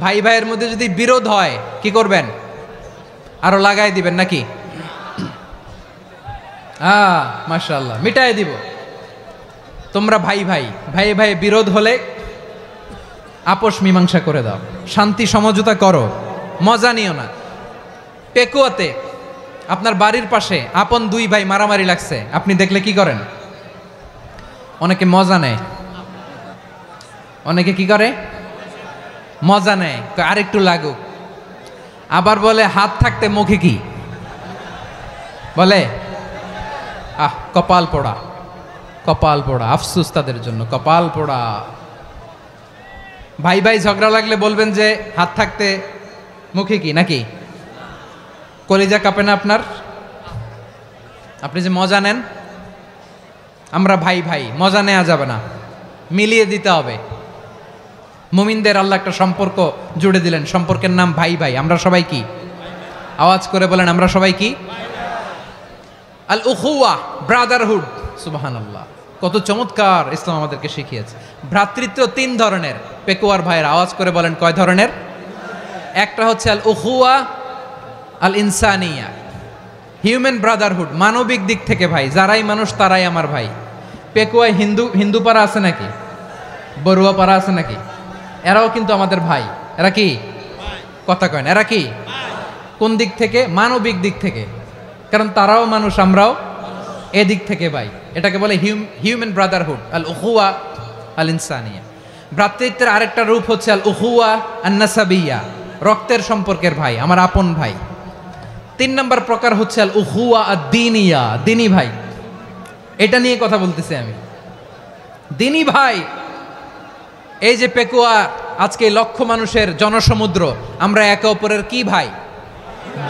ভাই ভাইয়ের মধ্যে যদি বিরোধ হয় কি করবেন? আরো লাগাই দিবেন নাকি? মাশাআল্লাহ, মিটাই দিব। তোমরা ভাই ভাই, ভাই ভাই বিরোধ হলে আপোষ মীমাংসা করে দাও, শান্তি সমঝোতা করো, মজা নিও না। পেকুয়াতে আপনার বাড়ির পাশে আপন 2 ভাই মারামারি লাগছে, আপনি দেখলে কি করেন? অনেকে মজা নেয়। অনেকে কি করে? মজা নেয়, আরেকটু লাগুক। আবার বলে হাত থাকতে মুখে কি বলে? কপাল পোড়া, কপাল পোড়া। আফসোস তাদের জন্য, কপাল পোড়া। ভাই ভাই ঝগড়া লাগলে বলবেন যে হাত থাকতে মুখে কি, নাকি? কলিজা কাঁপে না আপনার? আপনি যে মজা নেন। আমরা ভাই ভাই, মজা নেওয়া যাবে না, মিলিয়ে দিতে হবে। মুমিনদের আল্লাহ একটা সম্পর্ক জুড়ে দিলেন, সম্পর্কের নাম ভাই ভাই। আমরা সবাই কি? আওয়াজ করে বলেন আমরা সবাই কি? আল উখুয়া, ব্রাদারহুড। সুবহানাল্লাহ, কত চমৎকার ইসলাম আমাদেরকে শিখিয়েছে। ভ্রাতৃত্ব 3 ধরনের। পেকুয়ার ভাইয়ের আওয়াজ করে বলেন কয় ধরনের? একটা হচ্ছে আল উখুয়া আল ইনসানিয়া, হিউম্যান ব্রাদারহুড, মানবিক দিক থেকে ভাই, যারাই মানুষ তারাই আমার ভাই। পেকুয়ায় হিন্দু পাড়া আছে নাকি? বড়ুয়া পাড়া আছে নাকি? এরাও কিন্তু আমাদের ভাই। এরা কি কথা কয় না? এরা কি কোন দিক থেকে? মানবিক দিক থেকে, কারণ তারাও মানুষ, আমরাও এদিক থেকে ভাই। এটাকে বলে হিউম্যান ব্রাদারহুড, আল উখুয়া আল ইনসানিয়া। ভ্রাতৃত্বের আরেকটা রূপ হচ্ছে আল উখুয়া আন নাসাবিয়া, রক্তের সম্পর্কের ভাই, আমার আপন ভাই। 3 নম্বর প্রকার হচ্ছে আল উখুয়া আদ-দীনিয়া, দিনী ভাই। এটা নিয়ে কথা বলতেছি আমি। দিনী ভাই, এই যে পেকুয়া, আজকে লক্ষ মানুষের জনসমুদ্র, আমরা একে অপরের কি ভাই?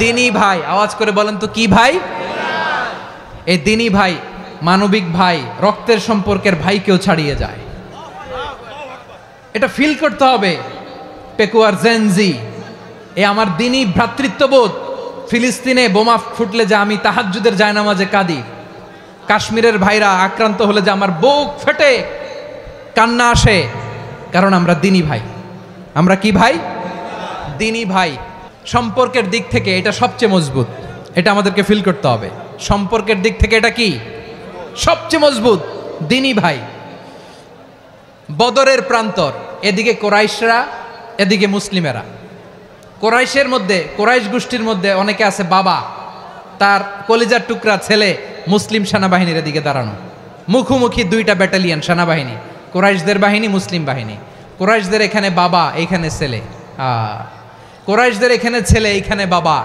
দিনী ভাই। আওয়াজ করে বলেন তো কি ভাই? এই দিনী ভাই, মানবিক ভাই, রক্তের সম্পর্কের ভাইকেও ছাড়িয়ে যায়। এটা ফিল করতে হবে। পেকুয়ার জেনজি, এ আমার দিনী ভ্রাতৃত্ববোধ। ফিলিস্তিনে বোমা ফুটলে যে আমি তাহাজ্জুদের জায়নামাজে কাঁদি, কাশ্মীরের ভাইরা আক্রান্ত হলে যে আমার বুক ফেটে কান্না আসে, কারণ আমরা দিনী ভাই। আমরা কি ভাই? দিনী ভাই। সম্পর্কের দিক থেকে এটা সবচেয়ে মজবুত, এটা আমাদেরকে ফিল করতে হবে। সম্পর্কের দিক থেকে এটা কি সবচেয়ে মজবুত? দিনী ভাই। বদরের প্রান্তর, এদিকে কোরাইশরা, এদিকে মুসলিমেরা। কোরাইশের মধ্যে, কোরাইশ গোষ্ঠীর মধ্যে অনেকে আছে বাবা, তার কলিজার টুকরা ছেলে মুসলিম সেনাবাহিনীর এদিকে দাঁড়ানো, মুখোমুখি 2টা ব্যাটালিয়ন সেনাবাহিনী, কোরাইশদের বাহিনী, মুসলিম বাহিনী। কোরাইশদের এখানে বাবা, এইখানে ছেলে। কোরাইশদের এখানে ছেলে, এইখানে বাবা।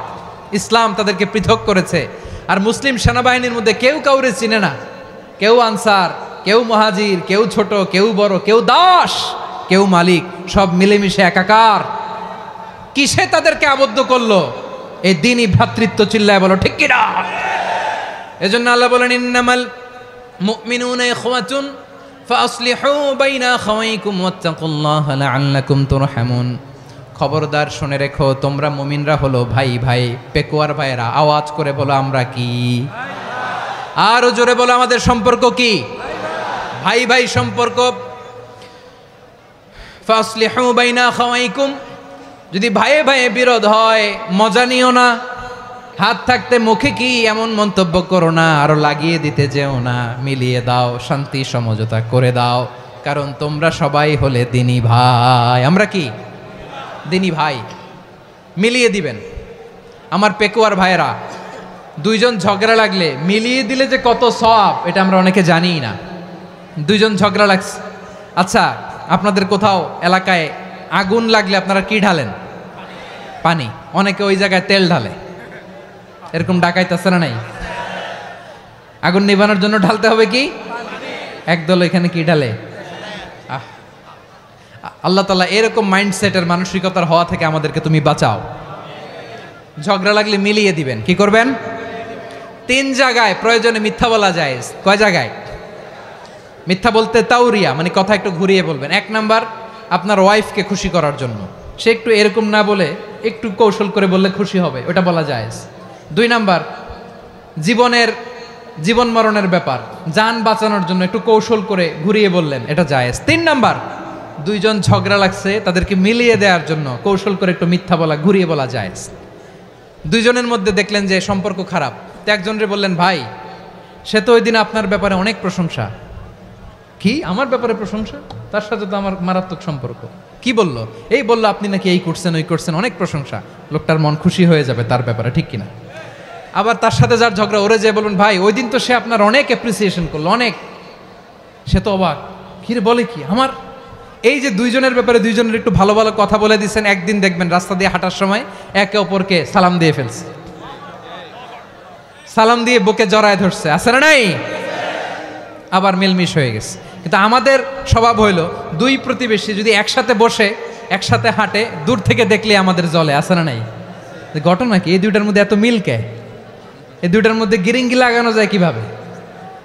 ইসলাম তাদেরকে পৃথক করেছে। আর মুসলিম সেনাবাহিনীর মধ্যে কেউ কাউরে চিনে না, কেউ আনসার, কেউ মুহাজির, কেউ ছোট, কেউ বড়, কেউ দাস, কেউ মালিক, সব মিলেমিশে একাকার। কিসে তাদেরকে আবদ্ধ করলো? এই দ্বীনি ভ্রাতৃত্ব। চিল্লায় বলো ঠিক কিনা? এজন্য আল্লাহ বলেন ইন্নামাল মুমিনুনা ইখওয়াতুন ফাসলিহু বাইনা আখাওয়াইকুম ওয়াত্তাকুল্লাহা লাআল্লাকুম তুরহামুন। খবরদার শুনে রেখো, তোমরা মুমিনরা হলো ভাই ভাই। পেকুয়ার ভাইরা আওয়াজ করে বলো আমরা কি? আরো জোরে বলো আমাদের সম্পর্ক কি? ভাই ভাই সম্পর্ক। ফাসলিহু বাইনা আখাওয়াইকুম, যদি ভাইয়ে ভাইয়ে বিরোধ হয় মজা নিও না। হাত থাকতে মুখে কি এমন মন্তব্য করো না, আরো লাগিয়ে দিতে যেও না। মিলিয়ে দাও, শান্তি সমঝোতা করে দাও, কারণ তোমরা সবাই হলে দিনী ভাই। আমরা কি দিনী ভাই? মিলিয়ে দিবেন। আমার পেকুয়ার ভাইয়েরা, 2 জন ঝগড়া লাগলে মিলিয়ে দিলে যে কত সওয়াব, এটা আমরা অনেকে জানি না। 2 জন ঝগড়া লাগছে, আচ্ছা আপনাদের কোথাও এলাকায় আগুন লাগলে আপনারা কি ঢালেন? পানি। অনেকে ওই জায়গায় তেল ঢালে, এরকম ডাকাইতে আছে না নাই? আগুন নিভানোর জন্য ঢালতে হবে কি? একদল এখানে কি ঢালে? আল্লাহ তাআলা এরকম মাইন্ডসেটের, মানসিকতার হওয়া থেকে আমাদেরকে তুমি বাঁচাও। ঝগড়া লাগলে মিলিয়ে দিবেন। কি করবেন? 3 জায়গায় প্রয়োজনে মিথ্যা বলা যায়। কয় জায়গায় মিথ্যা বলতে? তাউরিয়া, মানে কথা একটু ঘুরিয়ে বলবেন। 1 নাম্বার, আপনার ওয়াইফকে খুশি করার জন্য, সে একটু এরকম না বলে একটু কৌশল করে বললে খুশি হবে, ওটা বলা যায়। 2 নাম্বার, জীবন মরণের ব্যাপার, জান বাঁচানোর জন্য একটু কৌশল করে ঘুরিয়ে বললেন, এটা জায়েজ। 3 নাম্বার, 2 জন ঝগড়া লাগছে, তাদেরকে মিলিয়ে দেওয়ার জন্য কৌশল করে একটু মিথ্যা বলা, ঘুরিয়ে বলা জায়েজ। 2 জনের মধ্যে দেখলেন যে সম্পর্ক খারাপ, তো একজনরে বললেন ভাই, সে তো ওই দিন আপনার ব্যাপারে অনেক প্রশংসা। কি আমার ব্যাপারে প্রশংসা? তার সাথে তো আমার মারাত্মক সম্পর্ক। কি বললো? এই বললো আপনি নাকি এই করছেন, ওই করছেন, অনেক প্রশংসা। লোকটার মন খুশি হয়ে যাবে তার ব্যাপারে, ঠিক কিনা? আবার তার সাথে যার ঝগড়া, ওরে যে বলুন ভাই ওই দিন তো সে আপনার অনেক অ্যাপ্রিসিয়েশন করলো, অনেক। সে তো অবাক, কিরে বলে কি আমার? এই যে 2 জনের ব্যাপারে 2 জনের একটু ভালো ভালো কথা বলে দিচ্ছেন, একদিন দেখবেন রাস্তা দিয়ে হাঁটার সময় একে অপরকে সালাম দিয়ে ফেলছে, সালাম দিয়ে বুকে জড়ায় ধরছে, আছে না নাই? আবার মিলমিশ হয়ে গেছে। কিন্তু আমাদের স্বভাব হইল 2 প্রতিবেশী যদি একসাথে বসে একসাথে হাঁটে, দূর থেকে দেখলে আমাদের জলে, আছে না নাই? ঘটনা কি? এই 2টার মধ্যে এত মিল কে? এই 2টার মধ্যে গিরিঙ্গি লাগানো যায় কিভাবে?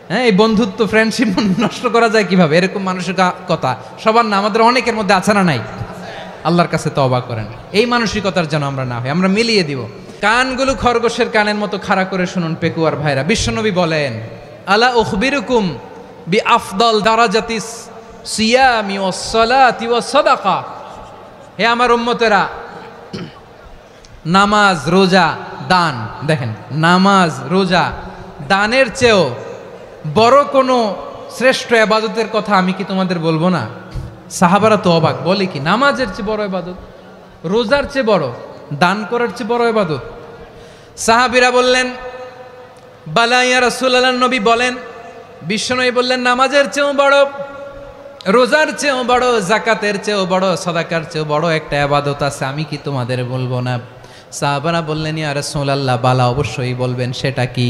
হ্যাঁ, এই বন্ধুত্ব, ফ্রেন্ডশিপ নষ্ট করা যায় কিভাবে? এরকম মানসিকতা সবার না, আমাদের অনেকের মধ্যে আছে না নাই? আল্লাহর কাছে তওবা করেন, এই মানসিকতার যেন আমরা না হই, আমরা মিলিয়ে দিব। কানগুলো খরগোশের কানের মতো খাড়া করে শুনুন পেকুয়ার ভাইরা। বিশ্বনবী বলেন, আলা উখবিরুকুম বিআফদাল দারাজাতিস সিয়ামি ওয়াস সালাতি ওয়াস সাদাকা। হে আমার উম্মতেরা, নামাজ, রোজা, দান, দেখেন নামাজ, রোজা, দানের চেয়েও বড় কোনো শ্রেষ্ঠ ইবাদতের কথা আমি কি তোমাদের বলবো না? সাহাবারা তো অবাক, বলে কি নামাজের চেয়ে বড় ইবাদত, রোজার চেয়ে বড়, দান করার চেয়ে বড় ইবাদত? সাহাবীরা বললেন বালা ইয়া রাসূলুল্লাহ, নবী বলেন। বিশ্বনবী বললেন নামাজের চেয়েও বড়, রোজার চেয়েও বড়, যাকাতের চেয়েও বড়, সাদাকার চেয়েও বড় একটা ইবাদত আছে, আমি কি তোমাদের বলবো না? সাহাবারা বললেন ইয়া রাসূলুল্লাহ, বালা অবশ্যই বলবেন, সেটা কি?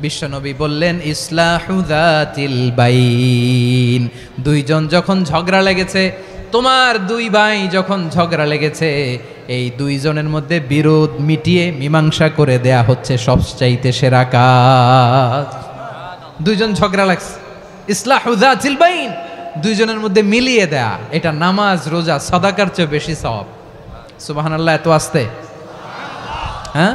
বিশ্বনবী বললেন ইসলাহু যাতিল বাইন। দুইজন যখন ঝগড়া লেগেছে, তোমার দুই ভাই যখন ঝগড়া লেগেছে, এই দুইজনের মধ্যে বিরোধ মিটিয়ে মীমাংসা করে দেয়া হচ্ছে সবচাইতে সেরা কাজ। দুইজন ঝগড়া লাগছে, ইসলাহু যাতিল বাইন, দুইজনের মধ্যে মিলিয়ে দেয়া, এটা নামাজ, রোজা, সাদাকার চেয়ে বেশি সওয়াব। সুবহানাল্লাহ, এত আস্তে, হ্যাঁ?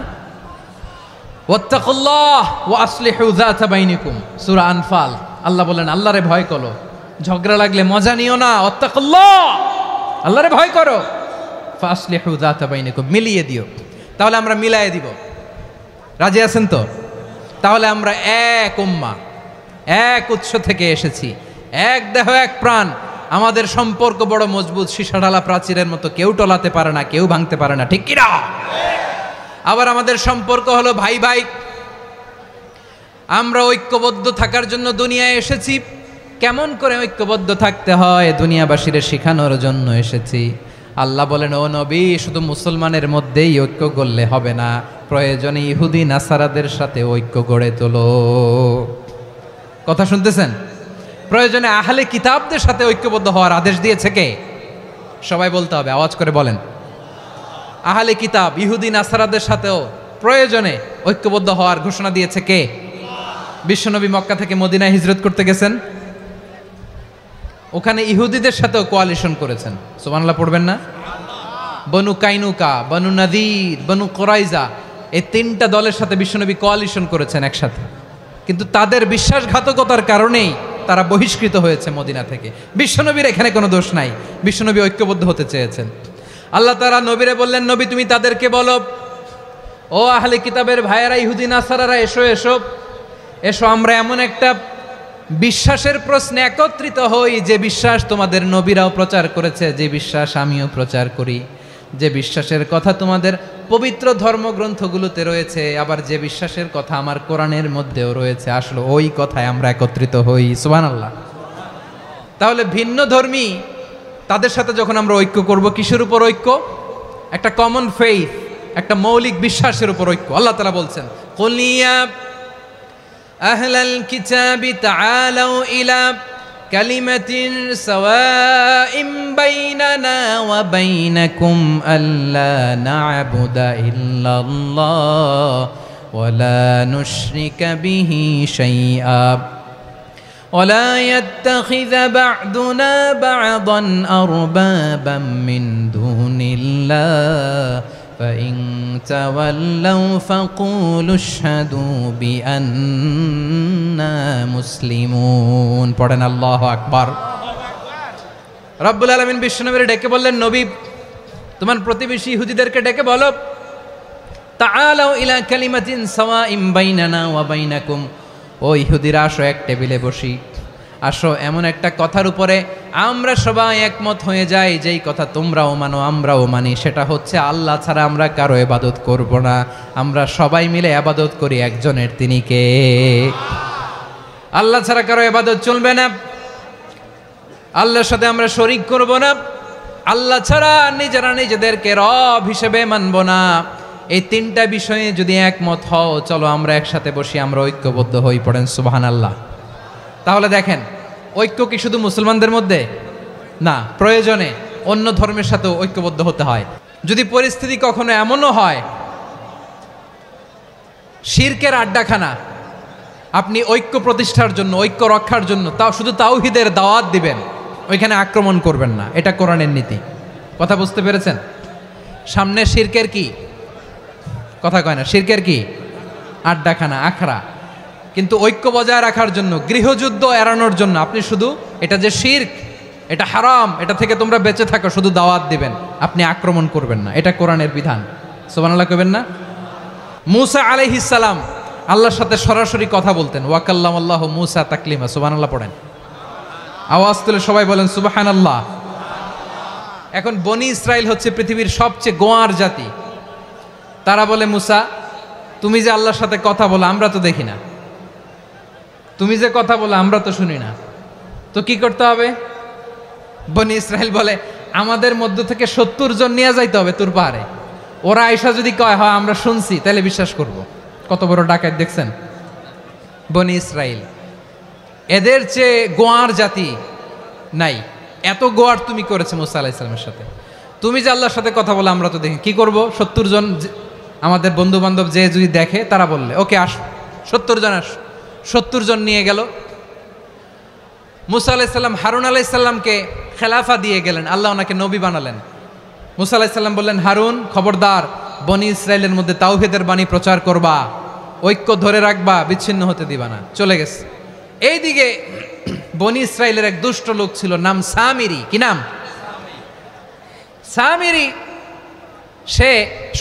ওয়াত্তাকুল্লাহ ওয়া আসলিহু যাতা বাইনিকুম, সূরা আনফাল। আল্লাহ বলেন আল্লাহরে ভয় করো, ঝগড়া লাগলে মজা নিও না, ওয়াত্তাকুল্লাহ, আল্লাহরে ভয় করো, ফাসলিহু যাতা বাইনিকুম, মিলিয়ে দিও। তাহলে আমরা মিলায়ে দিব, রাজি আছেন তো? তাহলে আমরা এক উম্মাহ, এক উৎস থেকে এসেছি, এক দেহ এক প্রাণ, আমাদের সম্পর্ক বড় মজবুত, সীসাঢালা প্রাচীরের মতো, কেউ টলাতে পারে না, কেউ ভাঙতে পারে না, ঠিক কিনা? আবার আমাদের সম্পর্ক হলো ভাই ভাই, আমরা ঐক্যবদ্ধ থাকার জন্য দুনিয়ায় এসেছি। কেমন করে ঐক্যবদ্ধ থাকতে হয় দুনিয়াবাসীরে শেখানোর জন্য এসেছি। আল্লাহ বলেন ও নবী, শুধু মুসলমানের মধ্যেই ঐক্য গড়লে হবে না, প্রয়োজনে ইহুদি নাসারাদের সাথে ঐক্য গড়ে তোলো। কথা শুনতেছেন? প্রয়োজনে আহলে কিতাবদের সাথে ঐক্যবদ্ধ হওয়ার আদেশ দিয়েছে কে? সবাই বলতে হবে, আওয়াজ করে বলেন। আহলে কিতাব, ইহুদি নাসারাদের সাথেও প্রয়োজনে ঐক্যবদ্ধ হওয়ার ঘোষণা দিয়েছে কে? বিশ্বনবী মক্কা থেকে মদিনায় হিজরত করতে গেছেন, ওখানে ইহুদিদের সাথেও কোয়ালিশন করেছেন। সুবহানাল্লাহ পড়বেন না? বনু কাইনুকা, বনু নাদির, বনু কুরাইজা, এই তিনটা দলের সাথে বিশ্বনবী কোয়ালিশন করেছেন একসাথে, কিন্তু তাদের বিশ্বাসঘাতকতার কারণেই তারা বহিষ্কৃত হয়েছে মদিনা থেকে। বিশ্বনবীর এখানে কোনো দোষ নাই, বিশ্বনবী ঐক্যবদ্ধ হতে চেয়েছেন। আল্লাহ তাআলা নবীরে বললেন, নবী তুমি তাদেরকে বলো, ও আহলে কিতাবের ভাইয়েরা, ইহুদি নাসারারা, এসো এসো এসো, আমরা এমন একটা বিশ্বাসের প্রশ্নে একত্রিত হই, যে বিশ্বাস তোমাদের নবীরাও প্রচার করেছে, যে বিশ্বাস আমিও প্রচার করি, যে বিশ্বাসের কথা তোমাদের পবিত্র ধর্মগ্রন্থগুলোতে রয়েছে, আবার যে বিশ্বাসের কথা আমার কোরআনের মধ্যেও রয়েছে, আসলে ওই কথায় আমরা একত্রিত হই। সুবহানাল্লাহ। তাহলে ভিন্ন ধর্মী তাদের সাথে যখন আমরা ঐক্য করব, কিসের উপর ঐক্য? একটা কমন ফেইথ, একটা মৌলিক বিশ্বাসের উপর ঐক্য। আল্লাহ তাআলা বলছেন, কুল ইয়া আহলাল কিতাবি তাআলাউ ইলা কালিমাতিন সাওয়াইম বাইনানা ওয়া বাইনাকুম আল্লা না'বুদা ইল্লাল্লাহ ওয়া লা নুশরিকা বিহি শাইআ ولا يتخذ بعضنا بعضا أربابا من دون الله فإن تولوا فقولوا اشهدوا بأننا مسلمون। পড়েন আল্লাহু আকবার। রব্বুল আলামিন বিশ্বনবীর ডেকে বললেন, নবী তোমার প্রতিবেশী ইহুদিদেরকে ডেকে বলো, তাআলাউ ইলা কালিমাতিন সাওয়াইম বাইনানা ওয়া বাইনাকুম, ও ইহুদিরা আসো, এক টেবিলে বসি, আসো এমন একটা কথার উপরে আমরা সবাই একমত হয়ে যাই, যেই কথা তোমরাও মানো আমরাও মানি, সেটা হচ্ছে আল্লাহ ছাড়া আমরা কারো ইবাদত করব না, আমরা সবাই মিলে ইবাদত করি একজনের, তিনি কে? আল্লাহ ছাড়া কারো ইবাদত চলবে না, আল্লাহর সাথে আমরা শরীক করব না, আল্লাহ ছাড়া নিজেরা নিজেদেরকে রব হিসেবে মানব না। এই তিনটা বিষয়ে যদি একমত হও, চলো আমরা একসাথে বসি, আমরা ঐক্যবদ্ধ হই। পড়েন সুবহানাল্লাহ। তাহলে দেখেন, ঐক্য কি শুধু মুসলমানদের মধ্যে না, প্রয়োজনে অন্য ধর্মের সাথেও ঐক্যবদ্ধ হতে হয়। যদি পরিস্থিতি কখনো এমনও হয় শিরকের আড্ডাখানা, আপনি ঐক্য প্রতিষ্ঠার জন্য, ঐক্য রক্ষার জন্য তাও শুধু তাওহীদের দাওয়াত দিবেন, ওইখানে আক্রমণ করবেন না, এটা কোরআনের নীতি। কথা বুঝতে পেরেছেন? সামনে শিরকের কি কথা কয় না, শিরকের কি আড্ডাখানা, আখড়া, কিন্তু ঐক্য বজায় রাখার জন্য, গৃহযুদ্ধ এড়ানোর জন্য আপনি শুধু এটা যে শিরক, এটা হারাম, এটা থেকে তোমরা বেঁচে থাকো, শুধু দাওয়াত দিবেন, আপনি আক্রমণ করবেন না। এটা কোরআনের বিধান। সুবহানাল্লাহ কইবেন না? মূসা আলাইহিস সালাম আল্লাহর সাথে সরাসরি কথা বলতেন। ওয়াকাল্লামাল্লাহু মূসা তাকলিমা। সুবহানাল্লাহ পড়েন, আওয়াজ তুলে সবাই বলেন সুবহানাল্লাহ। এখন বনি ইসরাইল হচ্ছে পৃথিবীর সবচেয়ে গোয়ার জাতি। তারা বলে, মূসা তুমি যে আল্লাহর সাথে কথা বলো আমরা তো দেখি না, তুমি যে কথা বলো আমরা তো শুনি না, তো কি করতে হবে? বনি ইসরাইল বলে, আমাদের মধ্য থেকে 70 জন নিয়ে যাইতে হবে তুর পাহাড়ে। ওরা আয়েশা যদি কয় হয় আমরা শুনছি, তাহলে বিশ্বাস করব। কত বড় ডাকাত দেখছেন বনি ইসরাইল। এদের চেয়ে গোয়ার জাতি নাই। এত গোয়ার তুমি করেছে মূসা আলাইহিস সালামের সাথে। তুমি যে আল্লাহর সাথে কথা বলে আমরা তো দেখি, কি করব? 70 জন আমাদের বন্ধু বান্ধব যে যদি দেখে, তারা বললে ওকে আস, 70 জন আস। 70 জন নিয়ে গেল। মূসা আলাইহিস সালাম হারুন আলাইহিস সালামকে খেলাফা দিয়ে গেলেন, আল্লাহ ওনাকে নবী বানালেন। মূসা আলাইহিস সালাম বললেন, হারুন খবরদার, বনি ইসরাইলের মধ্যে তাওহীদের বাণী প্রচার করবা, ঐক্য ধরে রাখবা, বিচ্ছিন্ন হতে দিবা না। চলে গেছে। এইদিকে বনি ইসরাইলের এক দুষ্ট লোক ছিল, নাম সামিরি। কি নাম? সামিরি। সে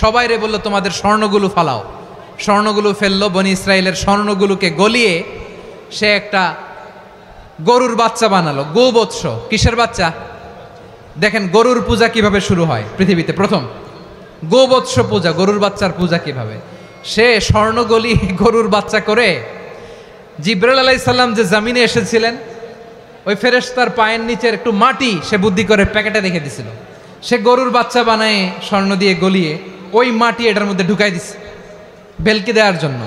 সবাইরে বলল তোমাদের স্বর্ণগুলো ফালাও। স্বর্ণগুলো ফেললো। বনি ইসরাইলের স্বর্ণগুলোকে গলিয়ে সে একটা গরুর বাচ্চা বানালো। গোবৎস। কিসের বাচ্চা? দেখেন গরুর পূজা কিভাবে শুরু হয় পৃথিবীতে প্রথম। গোবৎস পূজা, গরুর বাচ্চার পূজা কিভাবে। সে স্বর্ণ গলি গরুর বাচ্চা করে জিবরাইল আলাইহিস সালাম যে জমিনে এসেছিলেন, ওই ফেরেশতার পায়ের নিচের একটু মাটি সে বুদ্ধি করে প্যাকেটে রেখে দিছিল। সে গরুর বাচ্চা বানায় স্বর্ণ দিয়ে গলিয়ে ওই মাটি এটার মধ্যে ঢুকাই দিছে ভেলকি দেওয়ার জন্য।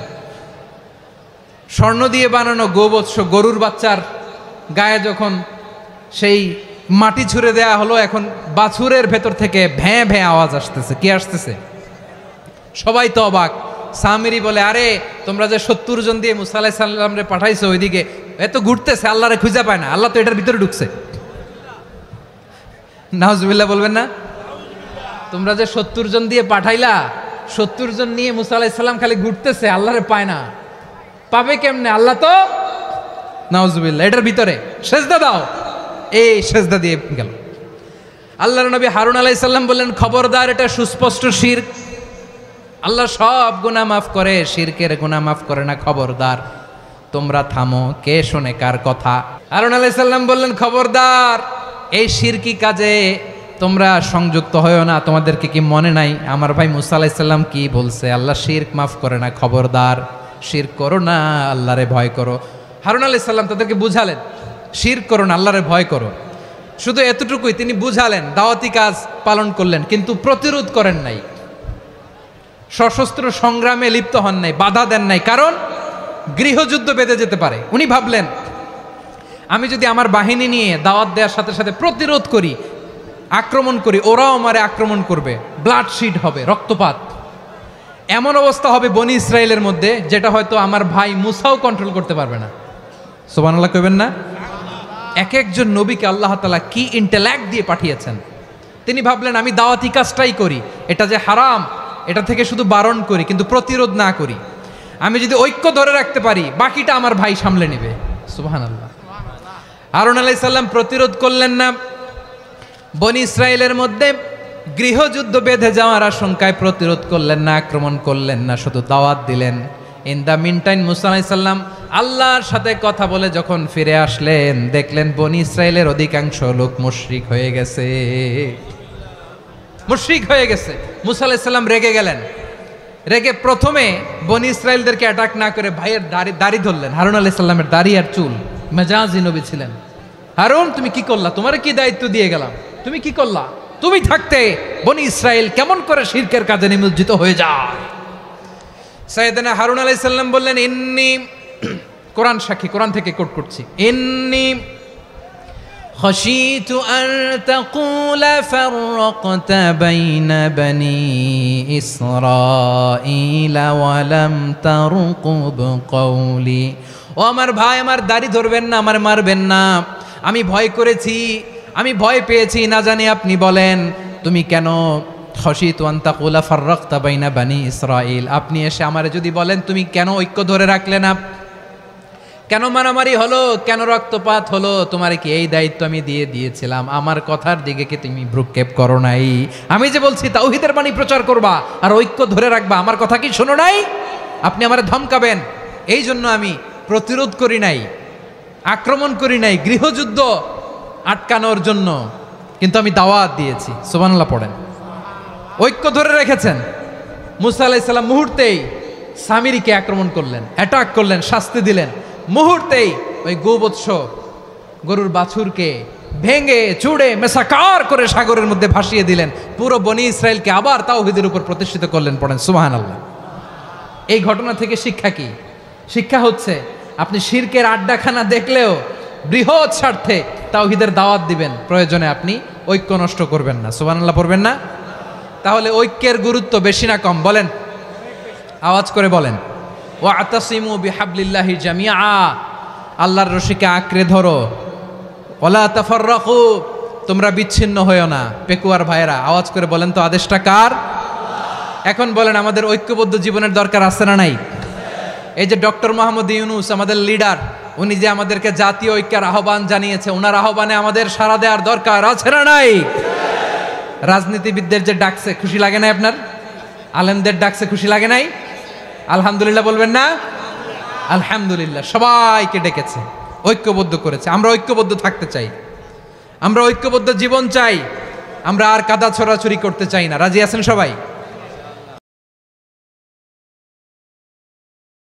স্বর্ণ দিয়ে বানানো গোবৎস গরুর বাচ্চার গায়ে যখন সেই মাটি ছুঁড়ে দেয়া হলো, এখন বাছুরের ভেতর থেকে ভ্যাঁ ভ্যাঁ আওয়াজ আসতেছে। কি আসতেছে? সবাই তো অবাক। সামিরি বলে, আরে তোমরা যে 70 জন দিয়ে মূসা আলাইহিস সালামরে পাঠাইছো, ওইদিকে এত ঘুরতেছে, আল্লাহরে খুঁজে পায় না, আল্লাহ তো এটার ভিতরে ঢুকছে। নাউজুবিল্লাহ বলবেন না? তোমরা যে 70 জন দিয়ে পাঠাইলা, 70 জন নিয়ে মূসা আলাইহিস সালাম খালি ঘুরতেছে, আল্লাহরে পায় না। পাবে কেমনে? আল্লাহ তো, নাউজুবিল্লাহ, এটার ভিতরে সেজদা দাও। এই সেজদা দিয়ে গেল। আল্লাহর নবী হারুন আলাইহিস সালাম বললেন, খবরদার, এটা সুস্পষ্ট শিরক। আল্লাহ সব গুনাহ মাফ করে, শিরকের গুনাহ মাফ করে না। খবরদার, তোমরা থামো। কে শোনে কার কথা? হারুন আলাইহিস সালাম বললেন, খবরদার, এই শিরকি কাজে তোমরা সংযুক্ত হয়ো না। তোমাদেরকে কি মনে নাই আমার ভাই মূসা আলাইহিস সালাম কি বলছে? আল্লাহ শিরক মাফ করে না। খবরদার, শিরক করো না, আল্লাহরে ভয় করো। হারুন আলাইহিস সালাম তাদেরকে বুঝালেন, শিরক করো না, আল্লাহরে ভয় করো। শুধু এতটুকুই তিনি বুঝালেন, দাওয়াতি কাজ পালন করলেন, কিন্তু প্রতিরোধ করেন নাই, সশস্ত্র সংগ্রামে লিপ্ত হন নাই, বাধা দেন নাই। কারণ গৃহযুদ্ধ বেঁধে যেতে পারে। উনি ভাবলেন, আমি যদি আমার বাহিনী নিয়ে দাওয়াত দেওয়ার সাথে সাথে প্রতিরোধ করি, আক্রমণ করি, ওরাও আমারে আক্রমণ করবে, ব্লাডশিড হবে, রক্তপাত। এমন অবস্থা হবে বনি ইসরায়েলের মধ্যে, যেটা হয়তো আমার ভাই মুসাও কন্ট্রোল করতে পারবে না। সুবহানাল্লাহ কইবেন না? এক একজন নবীকে আল্লাহ তাআলা কি ইন্টেলেক্ট দিয়ে পাঠিয়েছেন। তিনি ভাবলেন, আমি দাওয়াতি কাজটাই করি, এটা যে হারাম এটা থেকে শুধু বারণ করি, কিন্তু প্রতিরোধ না করি। আমি যদি ঐক্য ধরে রাখতে পারি, বাকিটা আমার ভাই সামলে নেবে। সুবহানাল্লাহ। হারুন আলাইহিস সালাম প্রতিরোধ করলেন না। বনি ইসরায়েলের মধ্যে গৃহযুদ্ধ বেঁধে যাওয়ার আশঙ্কায় প্রতিরোধ করলেন না, আক্রমণ করলেন না, শুধু দাওয়াত দিলেন। In the mean time Musa আলাইহিস সালাম আল্লাহর সাথে কথা বলে যখন ফিরে আসলেন, দেখলেন বনি ইসরায়েলের অধিকাংশ লোক মুশরিক হয়ে গেছে। মুশরিক হয়ে গেছে। মূসা আলাইহিস সালাম রেগে গেলেন। রেগে প্রথমে বনি ইসরায়েলদেরকে অ্যাটাক না করে ভাইয়ের দাড়ি ধরলেন। হারুন আলাইহিস সালামের দাড়ি আর চুল। মেজাজি নবী ছিলেন। হারুন, তুমি কি করলা? তোমারে কি দায়িত্ব দিয়ে গেলাম, তুমি কি করলা? তুমি থাকতে বনি ইসরায়েল কেমন করে শিরকের কাজে নিমজ্জিত হয়ে যায়? সাইয়েদনা হারুন আলাইহিস সালাম বললেন, ইন্নী, কোরআন সাক্ষী, কোরআন থেকে কোট করছি, ইন্নী খাশিতু আন তাকুলা ফাররাকতা বাইনা বনি ইসরাঈলা ওয়া লাম তারকুব কওলি। ও আমার ভাই, আমার দাড়ি ধরবেন না, আমার মারবেন না। আমি ভয় করেছি, আমি ভয় পেয়েছি, না জানি আপনি বলেন তুমি কেন খাশিতু আন তাকুলা ফাররাকতা বাইনা বনি ইসরাঈল, আপনি এসে আমারে যদি বলেন তুমি কেন ঐক্য ধরে রাখলে না, কেন মারামারি হলো, কেন রক্তপাত হলো? তোমার কি এই দায়িত্ব আমি দিয়েছিলাম? আমার কথার দিকে কি তুমি ভ্রুক্ষেপ করো নাই? আমি যে বলছি তাওহীদের বাণী প্রচার করবা আর ঐক্য ধরে রাখবা, আমার কথা কি শোনো নাই? আপনি আমারে ধমকাবেন, এই জন্য আমি প্রতিরোধ করি নাই, আক্রমণ করি নাই, গৃহযুদ্ধ আটকানোর জন্য, কিন্তু আমি দাওয়াত দিয়েছি। সুবহানাল্লাহ পড়েন। ঐক্য ধরে রেখেছেন। মুসা আলাইহিস সালাম মুহূর্তেই সামিরীকে আক্রমণ করলেন, অ্যাটাক করলেন, শাস্তি দিলেন। মুহূর্তেই ওই গোবৎস গরুর বাছুরকে ভেঙে চুড়ে মেসাকার করে সাগরের মধ্যে ভাসিয়ে দিলেন। পুরো বনি ইসরায়েলকে আবার তাওহীদের উপর প্রতিষ্ঠিত করলেন। পড়েন সুবহানাল্লাহ। এই ঘটনা থেকে শিক্ষা কি? শিক্ষা হচ্ছে আপনি শিরকের আড্ডাখানা দেখলেও বৃহৎ স্বার্থে তাওহীদের দাওয়াত দিবেন, প্রয়োজনে আপনি ঐক্য নষ্ট করবেন না। সুবহানাল্লাহ পড়বেন না? তাহলে ঐক্যের গুরুত্ব বেশি না কম বলেন? আওয়াজ করে বলেন। ওয়াতাসিমু বিহাবলিল্লাহি জামিআ, আল্লাহর রশিকে আঁকড়ে ধরো। ওয়ালা তাফাররাকু, তোমরা বিচ্ছিন্ন হয়ো না। পেকুয়ার ভাইয়েরা আওয়াজ করে বলেন তো, আদেশটা কার? এখন বলেন, আমাদের ঐক্যবদ্ধ জীবনের দরকার আছে না নাই? এই যে ডক্টর মোহাম্মদ ইউনূস আমাদের লিডার, উনি যে আমাদেরকে জাতীয় ঐক্যের আহ্বান জানিয়েছে, ওনার আহ্বানে আমাদের সাড়া দেওয়ার দরকার আছে না নাই? রাজনীতিবিদদের যে ডাকছে, খুশি লাগে না আপনার? আলেমদের ডাকছে, খুশি লাগে নাই? আলহামদুলিল্লাহ বলবেন না? আলহামদুলিল্লাহ। সবাইকে ডেকেছে, ঐক্যবদ্ধ করেছে। আমরা ঐক্যবদ্ধ থাকতে চাই, আমরা ঐক্যবদ্ধ জীবন চাই, আমরা আর কাদা ছড়াছড়ি করতে চাই না। রাজি আছেন সবাই?